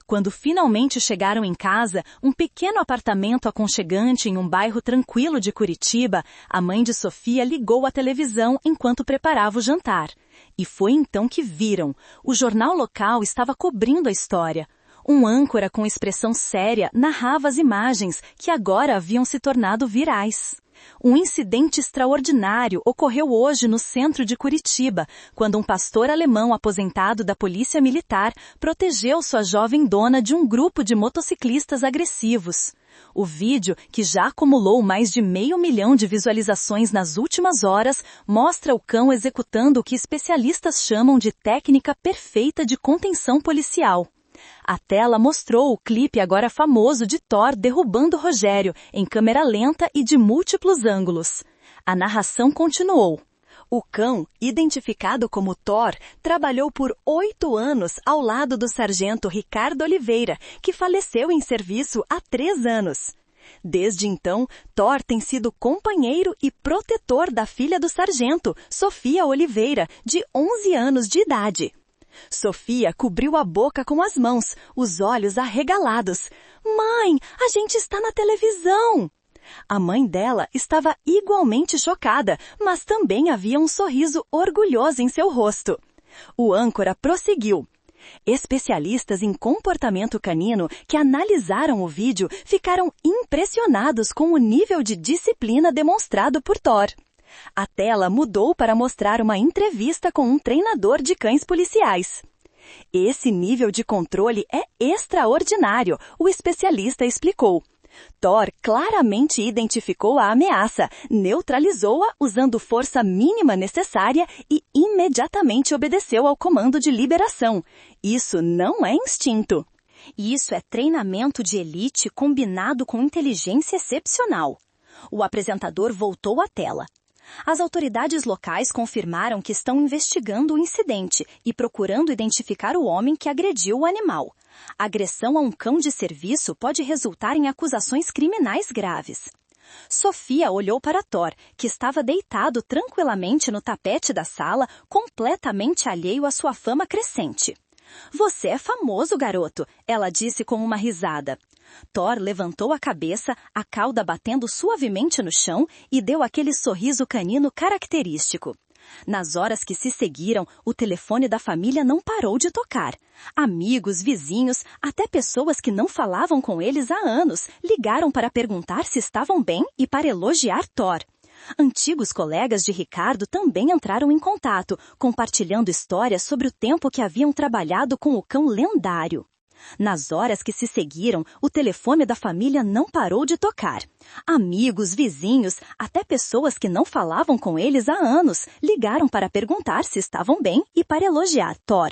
Quando finalmente chegaram em casa, um pequeno apartamento aconchegante em um bairro tranquilo de Curitiba, a mãe de Sofia ligou a televisão enquanto preparava o jantar. E foi então que viram. O jornal local estava cobrindo a história. Um âncora com expressão séria narrava as imagens que agora haviam se tornado virais. Um incidente extraordinário ocorreu hoje no centro de Curitiba, quando um pastor alemão aposentado da Polícia Militar protegeu sua jovem dona de um grupo de motociclistas agressivos. O vídeo, que já acumulou mais de 500 mil de visualizações nas últimas horas, mostra o cão executando o que especialistas chamam de técnica perfeita de contenção policial. A tela mostrou o clipe agora famoso de Thor derrubando Rogério, em câmera lenta e de múltiplos ângulos. A narração continuou. O cão, identificado como Thor, trabalhou por 8 anos ao lado do sargento Ricardo Oliveira, que faleceu em serviço há 3 anos. Desde então, Thor tem sido companheiro e protetor da filha do sargento, Sofia Oliveira, de 11 anos de idade. Sofia cobriu a boca com as mãos, os olhos arregalados. Mãe, a gente está na televisão! A mãe dela estava igualmente chocada, mas também havia um sorriso orgulhoso em seu rosto. O âncora prosseguiu. Especialistas em comportamento canino que analisaram o vídeo ficaram impressionados com o nível de disciplina demonstrado por Thor. A tela mudou para mostrar uma entrevista com um treinador de cães policiais. Esse nível de controle é extraordinário, o especialista explicou. Thor claramente identificou a ameaça, neutralizou-a usando força mínima necessária e imediatamente obedeceu ao comando de liberação. Isso não é instinto. Isso é treinamento de elite combinado com inteligência excepcional. O apresentador voltou à tela. As autoridades locais confirmaram que estão investigando o incidente e procurando identificar o homem que agrediu o animal. A agressão a um cão de serviço pode resultar em acusações criminais graves. Sofia olhou para Thor, que estava deitado tranquilamente no tapete da sala, completamente alheio à sua fama crescente. Você é famoso, garoto, ela disse com uma risada. Thor levantou a cabeça, a cauda batendo suavemente no chão e deu aquele sorriso canino característico. Nas horas que se seguiram, o telefone da família não parou de tocar. Amigos, vizinhos, até pessoas que não falavam com eles há anos, ligaram para perguntar se estavam bem e para elogiar Thor. Antigos colegas de Ricardo também entraram em contato, compartilhando histórias sobre o tempo que haviam trabalhado com o cão lendário. Nas horas que se seguiram, o telefone da família não parou de tocar. Amigos, vizinhos, até pessoas que não falavam com eles há anos, ligaram para perguntar se estavam bem e para elogiar Thor.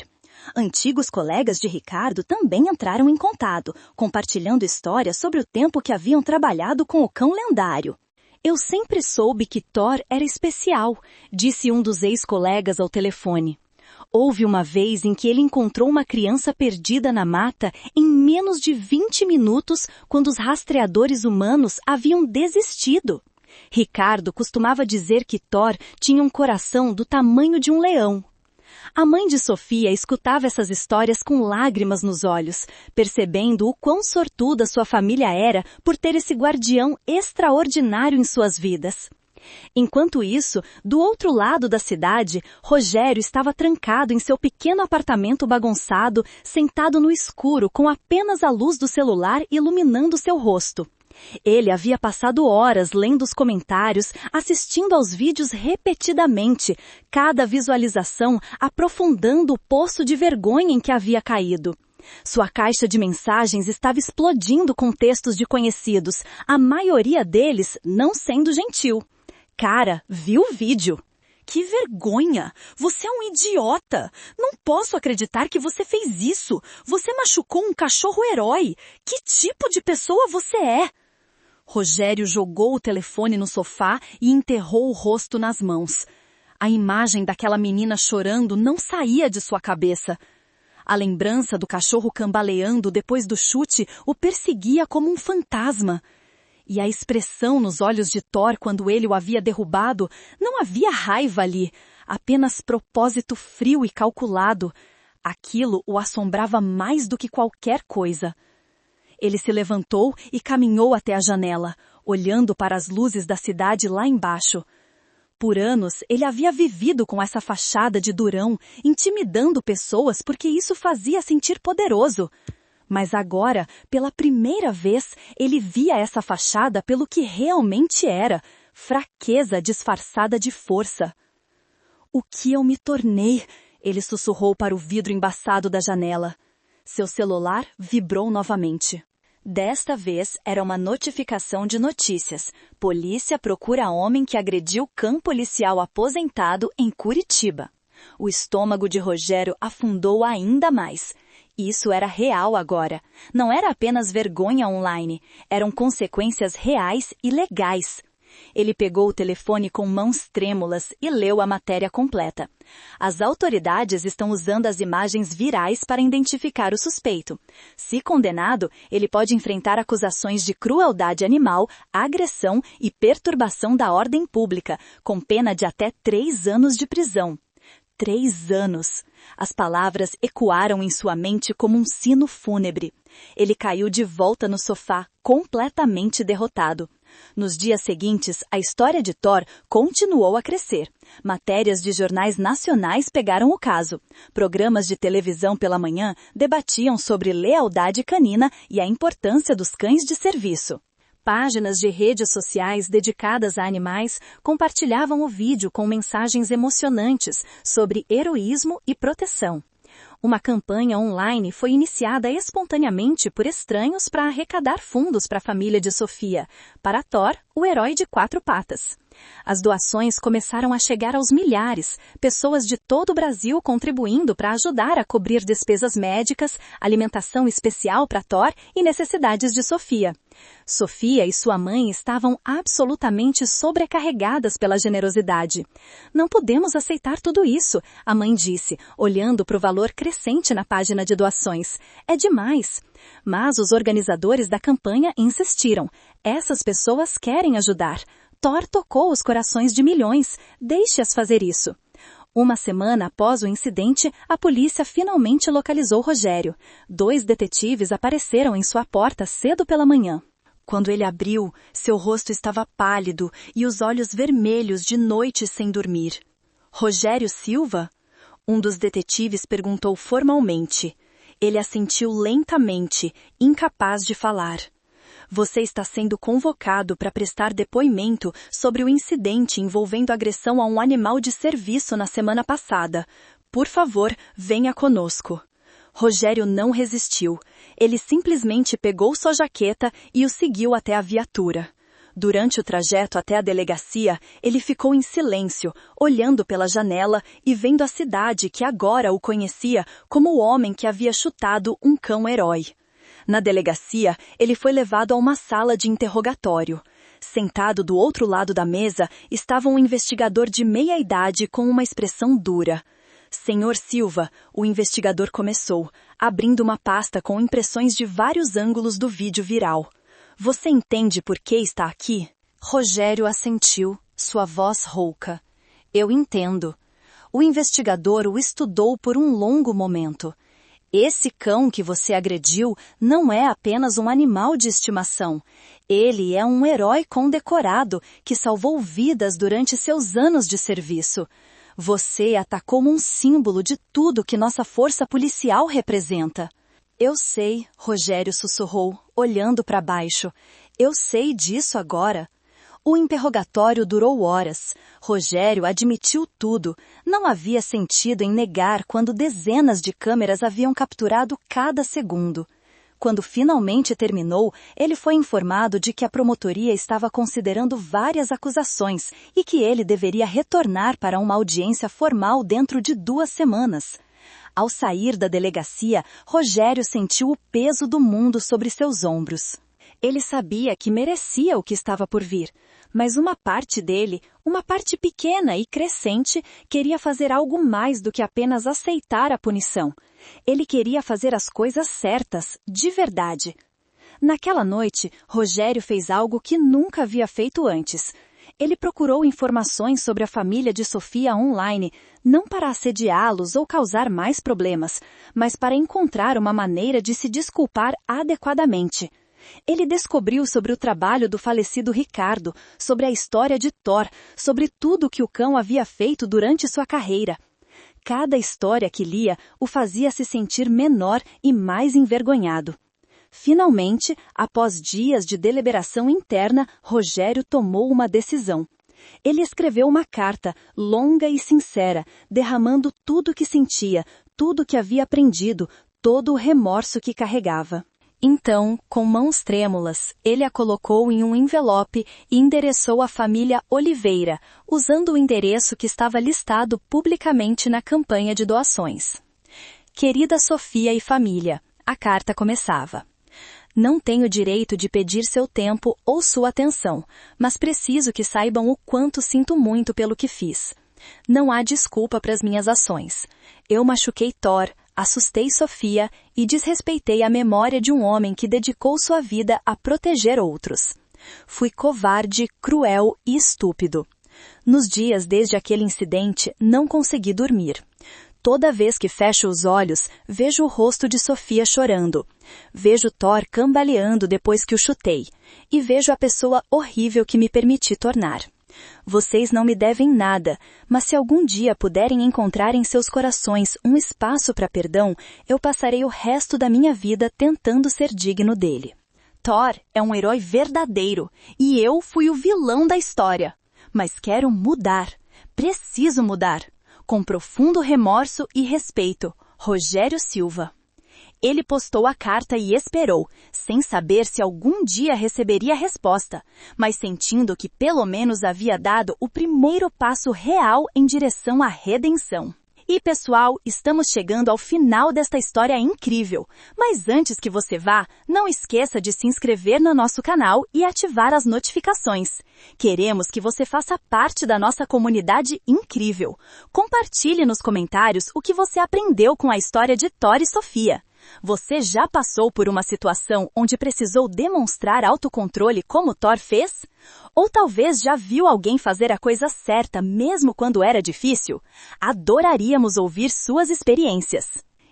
Antigos colegas de Ricardo também entraram em contato, compartilhando histórias sobre o tempo que haviam trabalhado com o cão lendário. Eu sempre soube que Thor era especial, disse um dos ex-colegas ao telefone. Houve uma vez em que ele encontrou uma criança perdida na mata em menos de 20 minutos quando os rastreadores humanos haviam desistido. Ricardo costumava dizer que Thor tinha um coração do tamanho de um leão. A mãe de Sofia escutava essas histórias com lágrimas nos olhos, percebendo o quão sortuda sua família era por ter esse guardião extraordinário em suas vidas. Enquanto isso, do outro lado da cidade, Rogério estava trancado em seu pequeno apartamento bagunçado, sentado no escuro com apenas a luz do celular iluminando seu rosto. Ele havia passado horas lendo os comentários, assistindo aos vídeos repetidamente, cada visualização aprofundando o poço de vergonha em que havia caído. Sua caixa de mensagens estava explodindo com textos de conhecidos, a maioria deles não sendo gentil. Cara, viu o vídeo? Que vergonha! Você é um idiota! Não posso acreditar que você fez isso! Você machucou um cachorro-herói! Que tipo de pessoa você é? Rogério jogou o telefone no sofá e enterrou o rosto nas mãos. A imagem daquela menina chorando não saía de sua cabeça. A lembrança do cachorro cambaleando depois do chute o perseguia como um fantasma. E a expressão nos olhos de Thor quando ele o havia derrubado, não havia raiva ali, apenas propósito frio e calculado. Aquilo o assombrava mais do que qualquer coisa. Ele se levantou e caminhou até a janela, olhando para as luzes da cidade lá embaixo. Por anos, ele havia vivido com essa fachada de durão, intimidando pessoas porque isso fazia sentir poderoso. Mas agora, pela primeira vez, ele via essa fachada pelo que realmente era, fraqueza disfarçada de força. O que eu me tornei? Ele sussurrou para o vidro embaçado da janela. Seu celular vibrou novamente. Desta vez era uma notificação de notícias. Polícia procura homem que agrediu cão policial aposentado em Curitiba. O estômago de Rogério afundou ainda mais. Isso era real agora. Não era apenas vergonha online. Eram consequências reais e legais. Ele pegou o telefone com mãos trêmulas e leu a matéria completa. As autoridades estão usando as imagens virais para identificar o suspeito. Se condenado, ele pode enfrentar acusações de crueldade animal, agressão e perturbação da ordem pública, com pena de até 3 anos de prisão. 3 anos. As palavras ecoaram em sua mente como um sino fúnebre. Ele caiu de volta no sofá, completamente derrotado. Nos dias seguintes, a história de Thor continuou a crescer. Matérias de jornais nacionais pegaram o caso. Programas de televisão pela manhã debatiam sobre lealdade canina e a importância dos cães de serviço. Páginas de redes sociais dedicadas a animais compartilhavam o vídeo com mensagens emocionantes sobre heroísmo e proteção. Uma campanha online foi iniciada espontaneamente por estranhos para arrecadar fundos para a família de Sofia, para Thor, o herói de 4 patas. As doações começaram a chegar aos milhares, pessoas de todo o Brasil contribuindo para ajudar a cobrir despesas médicas, alimentação especial para Thor e necessidades de Sofia. Sofia e sua mãe estavam absolutamente sobrecarregadas pela generosidade. Não podemos aceitar tudo isso, a mãe disse, olhando para o valor crescente na página de doações. É demais. Mas os organizadores da campanha insistiram. Essas pessoas querem ajudar. Thor tocou os corações de milhões. Deixe-as fazer isso. Uma semana após o incidente, a polícia finalmente localizou Rogério. 2 detetives apareceram em sua porta cedo pela manhã. Quando ele abriu, seu rosto estava pálido e os olhos vermelhos de noite sem dormir. Rogério Silva? Um dos detetives perguntou formalmente. Ele assentiu lentamente, incapaz de falar. Você está sendo convocado para prestar depoimento sobre o incidente envolvendo agressão a um animal de serviço na semana passada. Por favor, venha conosco. Rogério não resistiu. Ele simplesmente pegou sua jaqueta e o seguiu até a viatura. Durante o trajeto até a delegacia, ele ficou em silêncio, olhando pela janela e vendo a cidade que agora o conhecia como o homem que havia chutado um cão-herói. Na delegacia, ele foi levado a uma sala de interrogatório. Sentado do outro lado da mesa estava um investigador de meia-idade com uma expressão dura. Senhor Silva, o investigador começou, abrindo uma pasta com impressões de vários ângulos do vídeo viral. Você entende por que está aqui? Rogério assentiu, sua voz rouca. Eu entendo. O investigador o estudou por um longo momento. Esse cão que você agrediu não é apenas um animal de estimação. Ele é um herói condecorado que salvou vidas durante seus anos de serviço. Você atacou um símbolo de tudo que nossa força policial representa. Eu sei, Rogério sussurrou, olhando para baixo. Eu sei disso agora. O interrogatório durou horas. Rogério admitiu tudo. Não havia sentido em negar quando dezenas de câmeras haviam capturado cada segundo. Quando finalmente terminou, ele foi informado de que a promotoria estava considerando várias acusações e que ele deveria retornar para uma audiência formal dentro de 2 semanas. Ao sair da delegacia, Rogério sentiu o peso do mundo sobre seus ombros. Ele sabia que merecia o que estava por vir, mas uma parte dele, uma parte pequena e crescente, queria fazer algo mais do que apenas aceitar a punição. Ele queria fazer as coisas certas, de verdade. Naquela noite, Rogério fez algo que nunca havia feito antes. Ele procurou informações sobre a família de Sofia online, não para assediá-los ou causar mais problemas, mas para encontrar uma maneira de se desculpar adequadamente. Ele descobriu sobre o trabalho do falecido Ricardo, sobre a história de Thor, sobre tudo que o cão havia feito durante sua carreira. Cada história que lia o fazia se sentir menor e mais envergonhado. Finalmente, após dias de deliberação interna, Rogério tomou uma decisão. Ele escreveu uma carta, longa e sincera, derramando tudo o que sentia, tudo o que havia aprendido, todo o remorso que carregava. Então, com mãos trêmulas, ele a colocou em um envelope e endereçou à família Oliveira, usando o endereço que estava listado publicamente na campanha de doações. Querida Sofia e família, a carta começava. Não tenho direito de pedir seu tempo ou sua atenção, mas preciso que saibam o quanto sinto muito pelo que fiz. Não há desculpa para as minhas ações. Eu machuquei Thor, assustei Sofia e desrespeitei a memória de um homem que dedicou sua vida a proteger outros. Fui covarde, cruel e estúpido. Nos dias desde aquele incidente, não consegui dormir. Toda vez que fecho os olhos, vejo o rosto de Sofia chorando. Vejo Thor cambaleando depois que o chutei. E vejo a pessoa horrível que me permiti tornar. Vocês não me devem nada, mas se algum dia puderem encontrar em seus corações um espaço para perdão, eu passarei o resto da minha vida tentando ser digno dele. Thor é um herói verdadeiro, e eu fui o vilão da história. Mas quero mudar. Preciso mudar. Com profundo remorso e respeito, Rogério Silva. Ele postou a carta e esperou, sem saber se algum dia receberia a resposta, mas sentindo que pelo menos havia dado o primeiro passo real em direção à redenção. E pessoal, estamos chegando ao final desta história incrível. Mas antes que você vá, não esqueça de se inscrever no nosso canal e ativar as notificações. Queremos que você faça parte da nossa comunidade incrível. Compartilhe nos comentários o que você aprendeu com a história de Thor e Sofia. Você já passou por uma situação onde precisou demonstrar autocontrole como Thor fez? Ou talvez já viu alguém fazer a coisa certa mesmo quando era difícil? Adoraríamos ouvir suas experiências.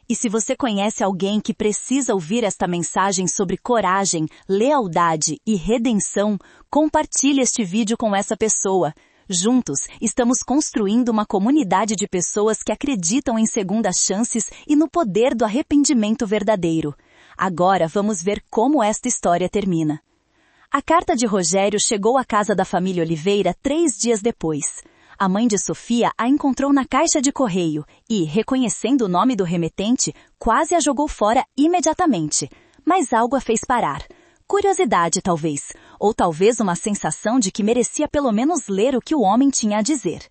E se você conhece alguém que precisa ouvir esta mensagem sobre coragem, lealdade e redenção, compartilhe este vídeo com essa pessoa. Juntos, estamos construindo uma comunidade de pessoas que acreditam em segundas chances e no poder do arrependimento verdadeiro. Agora vamos ver como esta história termina. A carta de Rogério chegou à casa da família Oliveira 3 dias depois. A mãe de Sofia a encontrou na caixa de correio e, reconhecendo o nome do remetente, quase a jogou fora imediatamente. Mas algo a fez parar. Curiosidade, talvez, ou talvez uma sensação de que merecia pelo menos ler o que o homem tinha a dizer.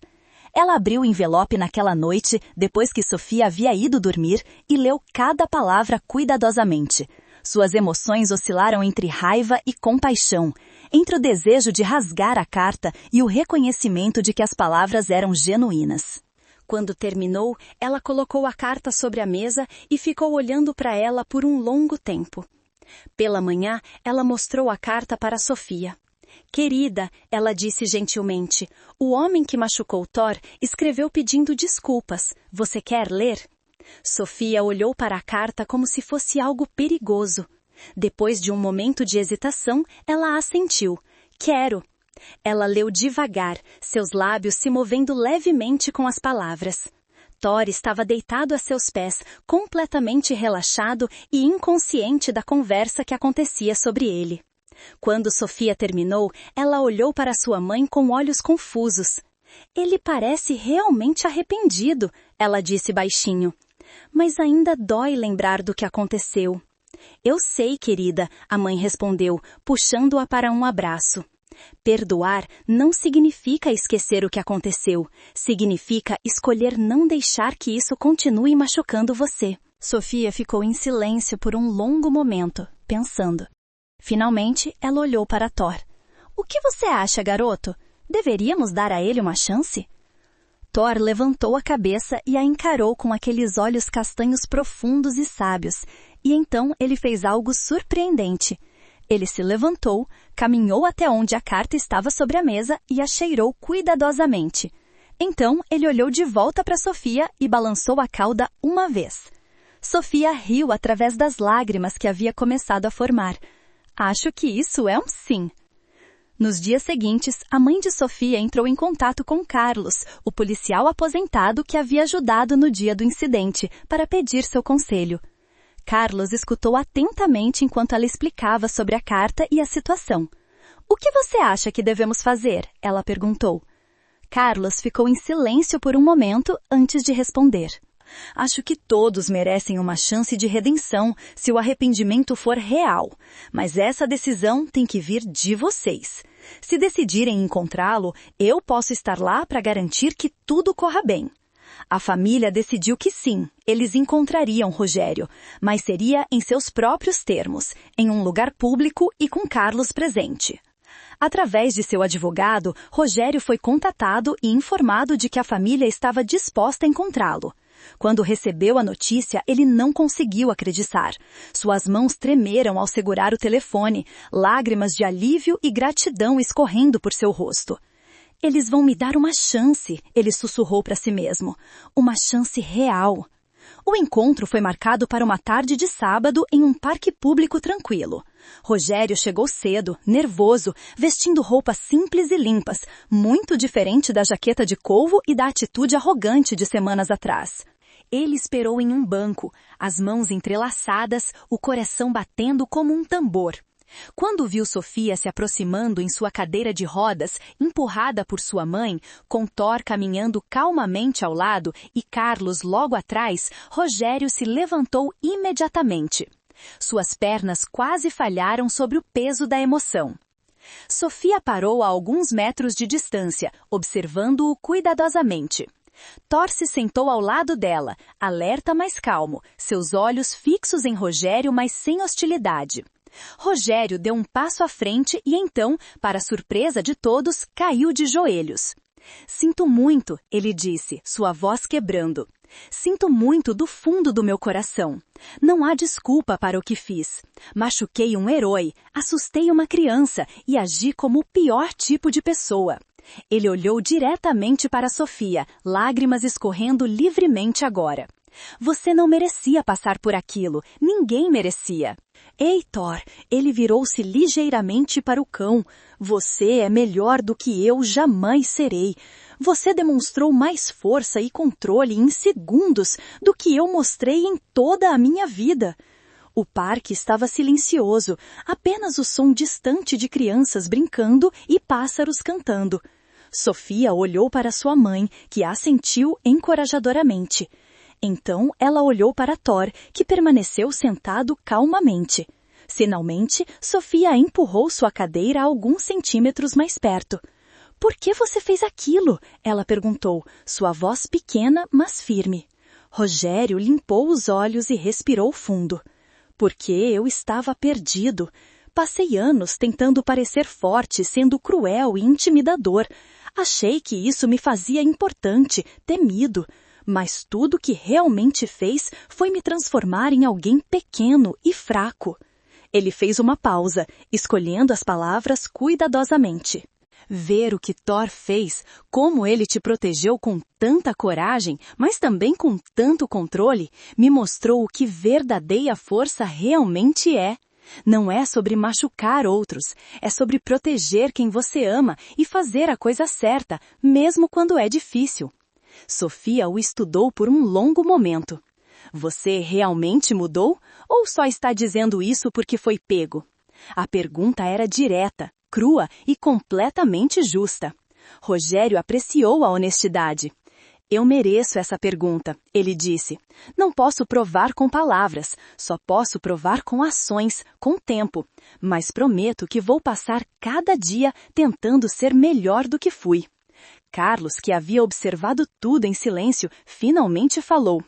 Ela abriu o envelope naquela noite, depois que Sofia havia ido dormir, e leu cada palavra cuidadosamente. Suas emoções oscilaram entre raiva e compaixão, entre o desejo de rasgar a carta e o reconhecimento de que as palavras eram genuínas. Quando terminou, ela colocou a carta sobre a mesa e ficou olhando para ela por um longo tempo. Pela manhã, ela mostrou a carta para Sofia. Querida, ela disse gentilmente, o homem que machucou Thor escreveu pedindo desculpas. Você quer ler? Sofia olhou para a carta como se fosse algo perigoso. Depois de um momento de hesitação, ela assentiu. Quero. Ela leu devagar, seus lábios se movendo levemente com as palavras. Thor estava deitado a seus pés, completamente relaxado e inconsciente da conversa que acontecia sobre ele. Quando Sofia terminou, ela olhou para sua mãe com olhos confusos. Ele parece realmente arrependido, ela disse baixinho. Mas ainda dói lembrar do que aconteceu. Eu sei, querida, a mãe respondeu, puxando-a para um abraço. Perdoar não significa esquecer o que aconteceu. Significa escolher não deixar que isso continue machucando você. Sofia ficou em silêncio por um longo momento, pensando. Finalmente, ela olhou para Thor. O que você acha, garoto? Deveríamos dar a ele uma chance? Thor levantou a cabeça e a encarou com aqueles olhos castanhos profundos e sábios. E então ele fez algo surpreendente. Ele se levantou, caminhou até onde a carta estava sobre a mesa e a cheirou cuidadosamente. Então, ele olhou de volta para Sofia e balançou a cauda uma vez. Sofia riu através das lágrimas que havia começado a formar. Acho que isso é um sim. Nos dias seguintes, a mãe de Sofia entrou em contato com Carlos, o policial aposentado que havia ajudado no dia do incidente, para pedir seu conselho. Carlos escutou atentamente enquanto ela explicava sobre a carta e a situação. O que você acha que devemos fazer? Ela perguntou. Carlos ficou em silêncio por um momento antes de responder. Acho que todos merecem uma chance de redenção se o arrependimento for real. Mas essa decisão tem que vir de vocês. Se decidirem encontrá-lo, eu posso estar lá para garantir que tudo corra bem. A família decidiu que sim, eles encontrariam Rogério, mas seria em seus próprios termos, em um lugar público e com Carlos presente. Através de seu advogado, Rogério foi contatado e informado de que a família estava disposta a encontrá-lo. Quando recebeu a notícia, ele não conseguiu acreditar. Suas mãos tremeram ao segurar o telefone, lágrimas de alívio e gratidão escorrendo por seu rosto. Eles vão me dar uma chance, ele sussurrou para si mesmo. Uma chance real. O encontro foi marcado para uma tarde de sábado em um parque público tranquilo. Rogério chegou cedo, nervoso, vestindo roupas simples e limpas, muito diferente da jaqueta de couvo e da atitude arrogante de semanas atrás. Ele esperou em um banco, as mãos entrelaçadas, o coração batendo como um tambor. Quando viu Sofia se aproximando em sua cadeira de rodas, empurrada por sua mãe, com Thor caminhando calmamente ao lado e Carlos logo atrás, Rogério se levantou imediatamente. Suas pernas quase falharam sobre o peso da emoção. Sofia parou a alguns metros de distância, observando-o cuidadosamente. Thor se sentou ao lado dela, alerta mas calmo, seus olhos fixos em Rogério, mas sem hostilidade. Rogério deu um passo à frente e então, para surpresa de todos, caiu de joelhos. Sinto muito, ele disse, sua voz quebrando. Sinto muito do fundo do meu coração. Não há desculpa para o que fiz. Machuquei um herói, assustei uma criança e agi como o pior tipo de pessoa. Ele olhou diretamente para Sofia, lágrimas escorrendo livremente agora. Você não merecia passar por aquilo. Ninguém merecia. Ei, Thor, ele virou-se ligeiramente para o cão. Você é melhor do que eu jamais serei. Você demonstrou mais força e controle em segundos do que eu mostrei em toda a minha vida. O parque estava silencioso, apenas o som distante de crianças brincando e pássaros cantando. Sofia olhou para sua mãe, que assentiu encorajadoramente. Então ela olhou para Thor, que permaneceu sentado calmamente. Finalmente, Sofia empurrou sua cadeira alguns centímetros mais perto. Por que você fez aquilo? Ela perguntou, sua voz pequena, mas firme. Rogério limpou os olhos e respirou fundo. Porque eu estava perdido. Passei anos tentando parecer forte, sendo cruel e intimidador. Achei que isso me fazia importante, temido. Mas tudo que realmente fez foi me transformar em alguém pequeno e fraco. Ele fez uma pausa, escolhendo as palavras cuidadosamente. Ver o que Thor fez, como ele te protegeu com tanta coragem, mas também com tanto controle, me mostrou o que verdadeira força realmente é. Não é sobre machucar outros, é sobre proteger quem você ama e fazer a coisa certa, mesmo quando é difícil. Sofia o estudou por um longo momento. Você realmente mudou? Ou só está dizendo isso porque foi pego? A pergunta era direta, crua e completamente justa. Rogério apreciou a honestidade. Eu mereço essa pergunta, ele disse. Não posso provar com palavras, só posso provar com ações, com tempo. Mas prometo que vou passar cada dia tentando ser melhor do que fui. Carlos, que havia observado tudo em silêncio, finalmente falou.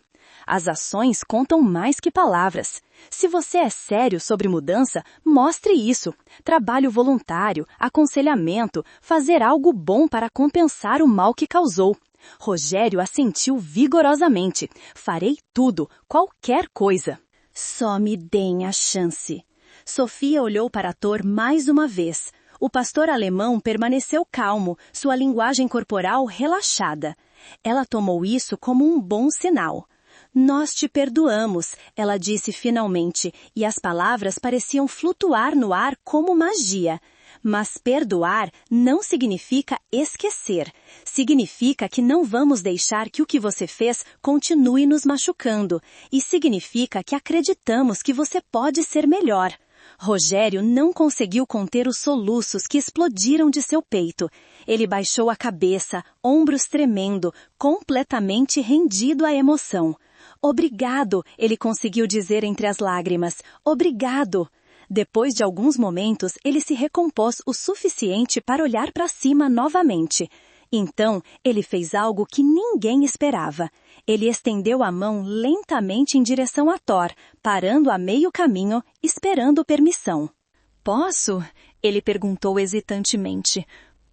As ações contam mais que palavras. Se você é sério sobre mudança, mostre isso. Trabalho voluntário, aconselhamento, fazer algo bom para compensar o mal que causou. Rogério assentiu vigorosamente. Farei tudo, qualquer coisa. Só me deem a chance. Sofia olhou para Thor mais uma vez. O pastor alemão permaneceu calmo, sua linguagem corporal relaxada. Ela tomou isso como um bom sinal. Nós te perdoamos, ela disse finalmente, e as palavras pareciam flutuar no ar como magia. Mas perdoar não significa esquecer. Significa que não vamos deixar que o que você fez continue nos machucando. E significa que acreditamos que você pode ser melhor. Rogério não conseguiu conter os soluços que explodiram de seu peito. Ele baixou a cabeça, ombros tremendo, completamente rendido à emoção. Obrigado, ele conseguiu dizer entre as lágrimas. Obrigado. Depois de alguns momentos, ele se recompôs o suficiente para olhar para cima novamente. Então, ele fez algo que ninguém esperava. Ele estendeu a mão lentamente em direção a Thor, parando a meio caminho, esperando permissão. Posso? Ele perguntou hesitantemente.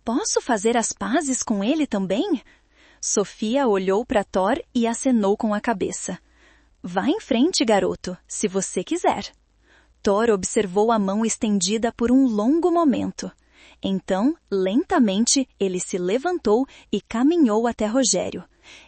Posso fazer as pazes com ele também? Sofia olhou para Thor e acenou com a cabeça. Vá em frente, garoto, se você quiser. Thor observou a mão estendida por um longo momento. Então, lentamente, ele se levantou e caminhou até Rogério.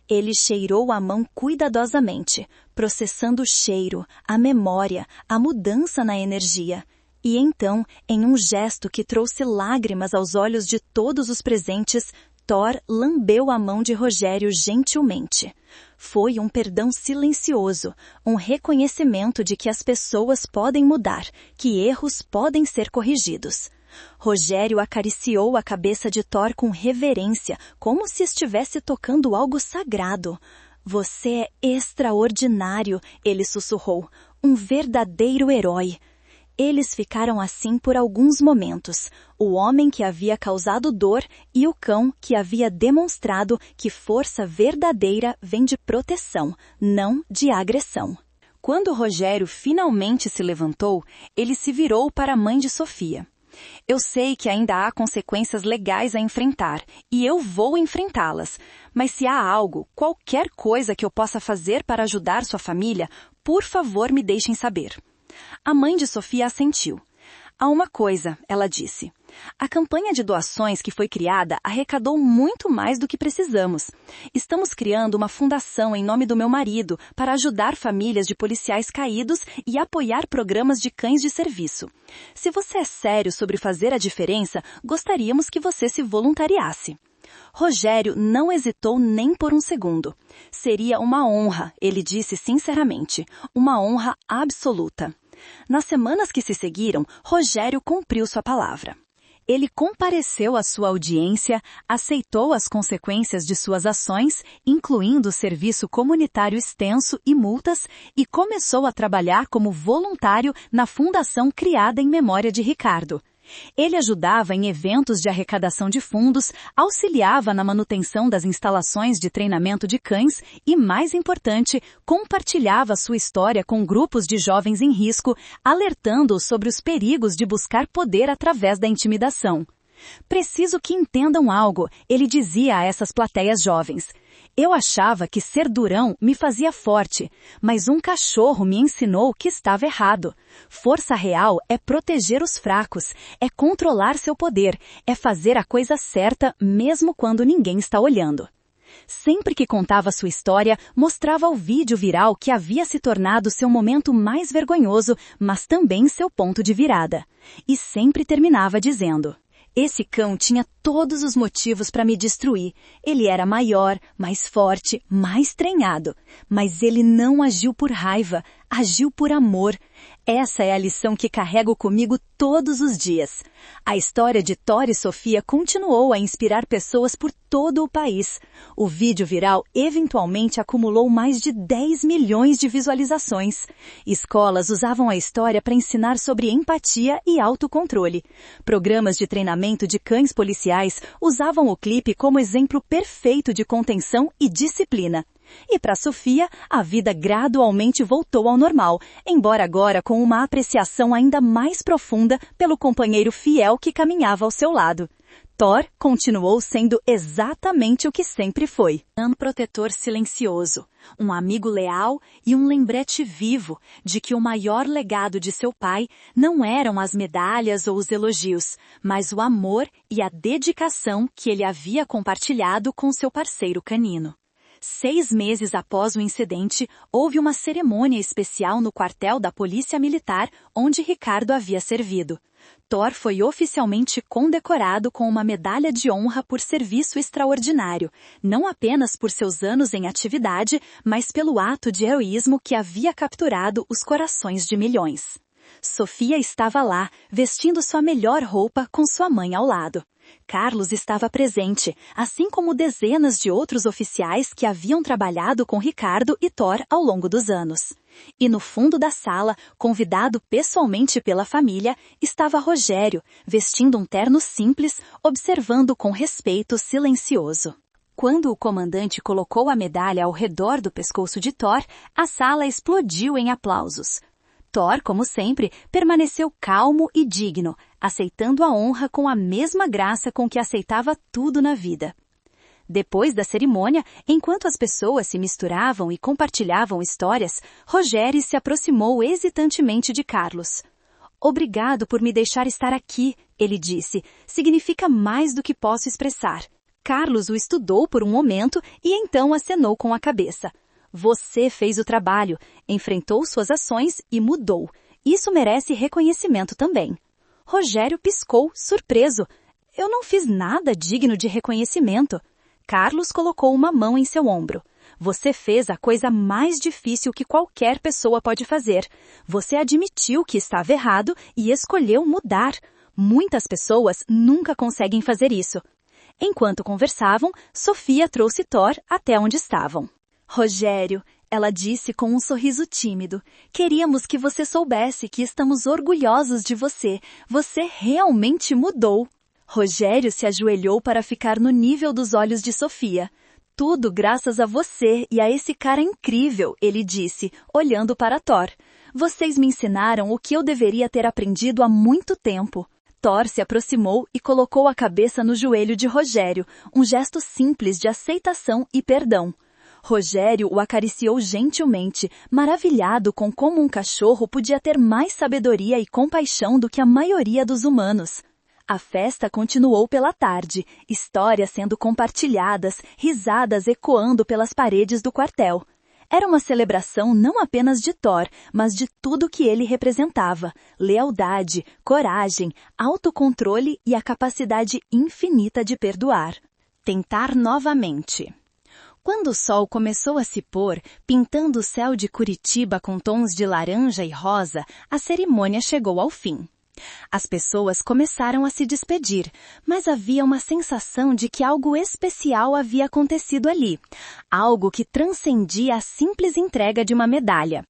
Ele cheirou a mão cuidadosamente, processando o cheiro, a memória, a mudança na energia. E então, em um gesto que trouxe lágrimas aos olhos de todos os presentes, Thor lambeu a mão de Rogério gentilmente. Foi um perdão silencioso, um reconhecimento de que as pessoas podem mudar, que erros podem ser corrigidos. Rogério acariciou a cabeça de Thor com reverência, como se estivesse tocando algo sagrado. Você é extraordinário, ele sussurrou, um verdadeiro herói. Eles ficaram assim por alguns momentos, o homem que havia causado dor e o cão que havia demonstrado que força verdadeira vem de proteção, não de agressão. Quando Rogério finalmente se levantou, ele se virou para a mãe de Sofia. Eu sei que ainda há consequências legais a enfrentar, e eu vou enfrentá-las. Mas se há algo, qualquer coisa que eu possa fazer para ajudar sua família, por favor me deixem saber. A mãe de Sofia assentiu. Há uma coisa, ela disse. A campanha de doações que foi criada arrecadou muito mais do que precisamos. Estamos criando uma fundação em nome do meu marido para ajudar famílias de policiais caídos e apoiar programas de cães de serviço. Se você é sério sobre fazer a diferença, gostaríamos que você se voluntariasse. Rogério não hesitou nem por um segundo. Seria uma honra, ele disse sinceramente, uma honra absoluta. Nas semanas que se seguiram, Rogério cumpriu sua palavra. Ele compareceu à sua audiência, aceitou as consequências de suas ações, incluindo serviço comunitário extenso e multas, e começou a trabalhar como voluntário na fundação criada em memória de Ricardo. Ele ajudava em eventos de arrecadação de fundos, auxiliava na manutenção das instalações de treinamento de cães e, mais importante, compartilhava sua história com grupos de jovens em risco, alertando-os sobre os perigos de buscar poder através da intimidação. Preciso que entendam algo, ele dizia a essas plateias jovens. Eu achava que ser durão me fazia forte, mas um cachorro me ensinou que estava errado. Força real é proteger os fracos, é controlar seu poder, é fazer a coisa certa mesmo quando ninguém está olhando. Sempre que contava sua história, mostrava o vídeo viral que havia se tornado seu momento mais vergonhoso, mas também seu ponto de virada. E sempre terminava dizendo: esse cão tinha todos os motivos para me destruir. Ele era maior, mais forte, mais treinado. Mas ele não agiu por raiva, agiu por amor. Essa é a lição que carrego comigo todos os dias. A história de Thor e Sofia continuou a inspirar pessoas por todo o país. O vídeo viral eventualmente acumulou mais de 10 milhões de visualizações. Escolas usavam a história para ensinar sobre empatia e autocontrole. Programas de treinamento de cães policiais usavam o clipe como exemplo perfeito de contenção e disciplina. E para Sofia, a vida gradualmente voltou ao normal, embora agora com uma apreciação ainda mais profunda pelo companheiro fiel que caminhava ao seu lado. Thor continuou sendo exatamente o que sempre foi. Um protetor silencioso, um amigo leal e um lembrete vivo de que o maior legado de seu pai não eram as medalhas ou os elogios, mas o amor e a dedicação que ele havia compartilhado com seu parceiro canino. 6 meses após o incidente, houve uma cerimônia especial no quartel da Polícia Militar, onde Ricardo havia servido. Thor foi oficialmente condecorado com uma medalha de honra por serviço extraordinário, não apenas por seus anos em atividade, mas pelo ato de heroísmo que havia capturado os corações de milhões. Sofia estava lá, vestindo sua melhor roupa com sua mãe ao lado. Carlos estava presente, assim como dezenas de outros oficiais que haviam trabalhado com Ricardo e Thor ao longo dos anos. E no fundo da sala, convidado pessoalmente pela família, estava Rogério, vestindo um terno simples, observando com respeito silencioso. Quando o comandante colocou a medalha ao redor do pescoço de Thor, a sala explodiu em aplausos. Thor, como sempre, permaneceu calmo e digno, aceitando a honra com a mesma graça com que aceitava tudo na vida. Depois da cerimônia, enquanto as pessoas se misturavam e compartilhavam histórias, Rogério se aproximou hesitantemente de Carlos. Obrigado por me deixar estar aqui, ele disse. Significa mais do que posso expressar. Carlos o estudou por um momento e então acenou com a cabeça. Você fez o trabalho, enfrentou suas ações e mudou. Isso merece reconhecimento também. Rogério piscou, surpreso. Eu não fiz nada digno de reconhecimento. Carlos colocou uma mão em seu ombro. Você fez a coisa mais difícil que qualquer pessoa pode fazer. Você admitiu que estava errado e escolheu mudar. Muitas pessoas nunca conseguem fazer isso. Enquanto conversavam, Sofia trouxe Thor até onde estavam. Rogério, ela disse com um sorriso tímido, queríamos que você soubesse que estamos orgulhosos de você. Você realmente mudou. Rogério se ajoelhou para ficar no nível dos olhos de Sofia. Tudo graças a você e a esse cara incrível, ele disse, olhando para Thor. Vocês me ensinaram o que eu deveria ter aprendido há muito tempo. Thor se aproximou e colocou a cabeça no joelho de Rogério, um gesto simples de aceitação e perdão. Rogério o acariciou gentilmente, maravilhado com como um cachorro podia ter mais sabedoria e compaixão do que a maioria dos humanos. A festa continuou pela tarde, histórias sendo compartilhadas, risadas ecoando pelas paredes do quartel. Era uma celebração não apenas de Thor, mas de tudo que ele representava: lealdade, coragem, autocontrole e a capacidade infinita de perdoar. Tentar novamente. Quando o sol começou a se pôr, pintando o céu de Curitiba com tons de laranja e rosa, a cerimônia chegou ao fim. As pessoas começaram a se despedir, mas havia uma sensação de que algo especial havia acontecido ali, algo que transcendia a simples entrega de uma medalha.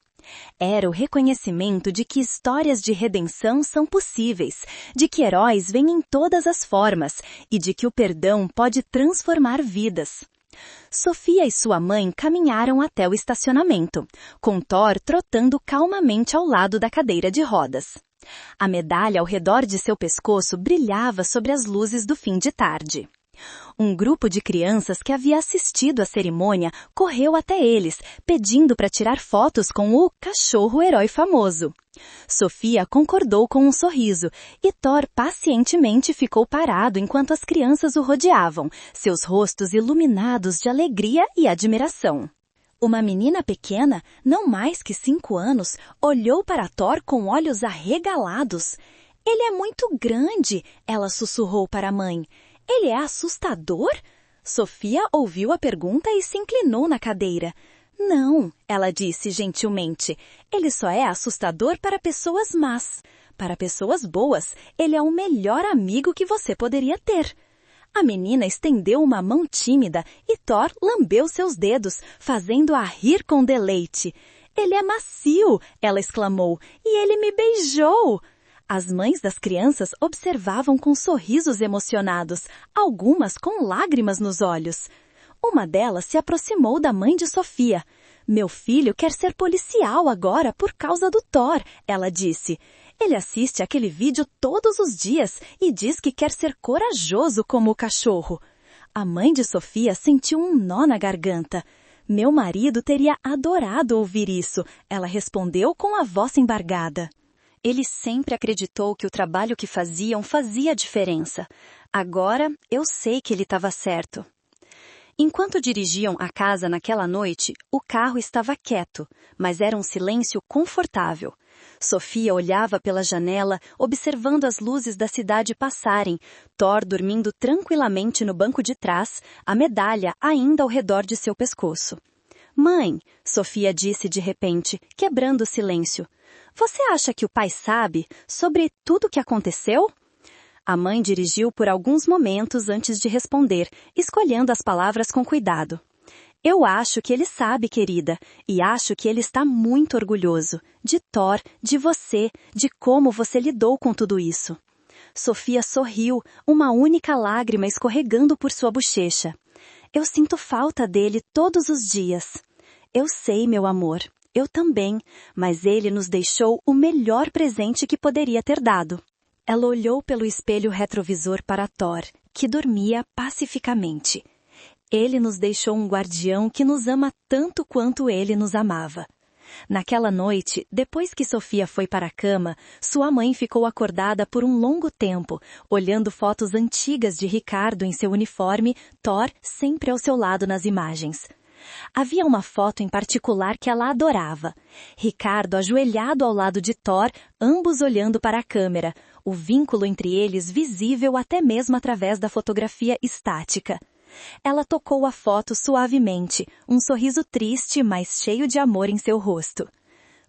Era o reconhecimento de que histórias de redenção são possíveis, de que heróis vêm em todas as formas e de que o perdão pode transformar vidas. Sofia e sua mãe caminharam até o estacionamento, com Thor trotando calmamente ao lado da cadeira de rodas. A medalha ao redor de seu pescoço brilhava sobre as luzes do fim de tarde. Um grupo de crianças que havia assistido à cerimônia correu até eles, pedindo para tirar fotos com o cachorro-herói famoso. Sofia concordou com um sorriso, e Thor pacientemente ficou parado enquanto as crianças o rodeavam, seus rostos iluminados de alegria e admiração. Uma menina pequena, não mais que 5 anos, olhou para Thor com olhos arregalados. "Ele é muito grande", ela sussurrou para a mãe. "Ele é assustador?" Sofia ouviu a pergunta e se inclinou na cadeira. "Não", ela disse gentilmente. "Ele só é assustador para pessoas más. Para pessoas boas, ele é o melhor amigo que você poderia ter." A menina estendeu uma mão tímida e Thor lambeu seus dedos, fazendo-a rir com deleite. "Ele é macio", ela exclamou, "e ele me beijou." As mães das crianças observavam com sorrisos emocionados, algumas com lágrimas nos olhos. Uma delas se aproximou da mãe de Sofia. "Meu filho quer ser policial agora por causa do Thor", ela disse. "Ele assiste aquele vídeo todos os dias e diz que quer ser corajoso como o cachorro." A mãe de Sofia sentiu um nó na garganta. "Meu marido teria adorado ouvir isso", ela respondeu com a voz embargada. Ele sempre acreditou que o trabalho que faziam fazia diferença. Agora, eu sei que ele estava certo. Enquanto dirigiam a casa naquela noite, o carro estava quieto, mas era um silêncio confortável. Sofia olhava pela janela, observando as luzes da cidade passarem, Thor dormindo tranquilamente no banco de trás, a medalha ainda ao redor de seu pescoço. "Mãe", Sofia disse de repente, quebrando o silêncio, "você acha que o pai sabe sobre tudo o que aconteceu?" A mãe dirigiu por alguns momentos antes de responder, escolhendo as palavras com cuidado. "Eu acho que ele sabe, querida, e acho que ele está muito orgulhoso. De Thor, de você, de como você lidou com tudo isso." Sofia sorriu, uma única lágrima escorregando por sua bochecha. "Eu sinto falta dele todos os dias." "Eu sei, meu amor, eu também, mas ele nos deixou o melhor presente que poderia ter dado." Ela olhou pelo espelho retrovisor para Thor, que dormia pacificamente. "Ele nos deixou um guardião que nos ama tanto quanto ele nos amava." Naquela noite, depois que Sofia foi para a cama, sua mãe ficou acordada por um longo tempo, olhando fotos antigas de Ricardo em seu uniforme, Thor sempre ao seu lado nas imagens. Havia uma foto em particular que ela adorava. Ricardo ajoelhado ao lado de Thor, ambos olhando para a câmera, o vínculo entre eles visível até mesmo através da fotografia estática. Ela tocou a foto suavemente, um sorriso triste, mas cheio de amor em seu rosto.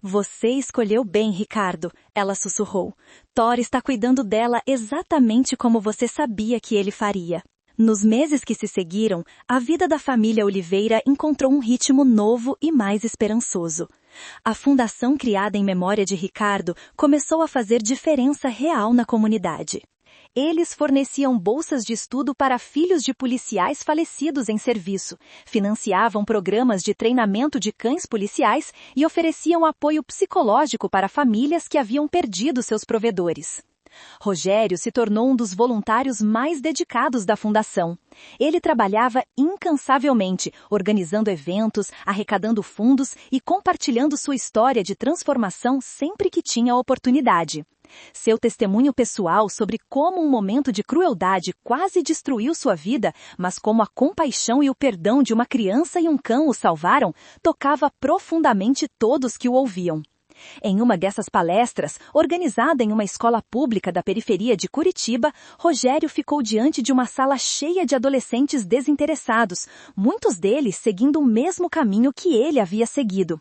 "Você escolheu bem, Ricardo", ela sussurrou. "Thor está cuidando dela exatamente como você sabia que ele faria." Nos meses que se seguiram, a vida da família Oliveira encontrou um ritmo novo e mais esperançoso. A fundação criada em memória de Ricardo começou a fazer diferença real na comunidade. Eles forneciam bolsas de estudo para filhos de policiais falecidos em serviço, financiavam programas de treinamento de cães policiais e ofereciam apoio psicológico para famílias que haviam perdido seus provedores. Rogério se tornou um dos voluntários mais dedicados da fundação. Ele trabalhava incansavelmente, organizando eventos, arrecadando fundos e compartilhando sua história de transformação sempre que tinha oportunidade. Seu testemunho pessoal sobre como um momento de crueldade quase destruiu sua vida, mas como a compaixão e o perdão de uma criança e um cão o salvaram, tocava profundamente todos que o ouviam. Em uma dessas palestras, organizada em uma escola pública da periferia de Curitiba, Rogério ficou diante de uma sala cheia de adolescentes desinteressados, muitos deles seguindo o mesmo caminho que ele havia seguido.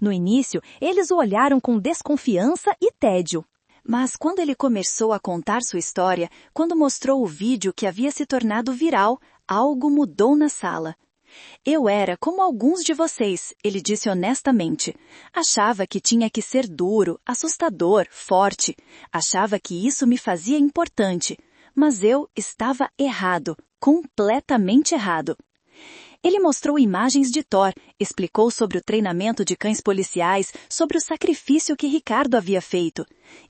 No início, eles o olharam com desconfiança e tédio. Mas quando ele começou a contar sua história, quando mostrou o vídeo que havia se tornado viral, algo mudou na sala. Eu era como alguns de vocês, ele disse honestamente. Achava que tinha que ser duro, assustador, forte. Achava que isso me fazia importante. Mas eu estava errado, completamente errado. Ele mostrou imagens de Thor, explicou sobre o treinamento de cães policiais, sobre o sacrifício que Ricardo havia feito.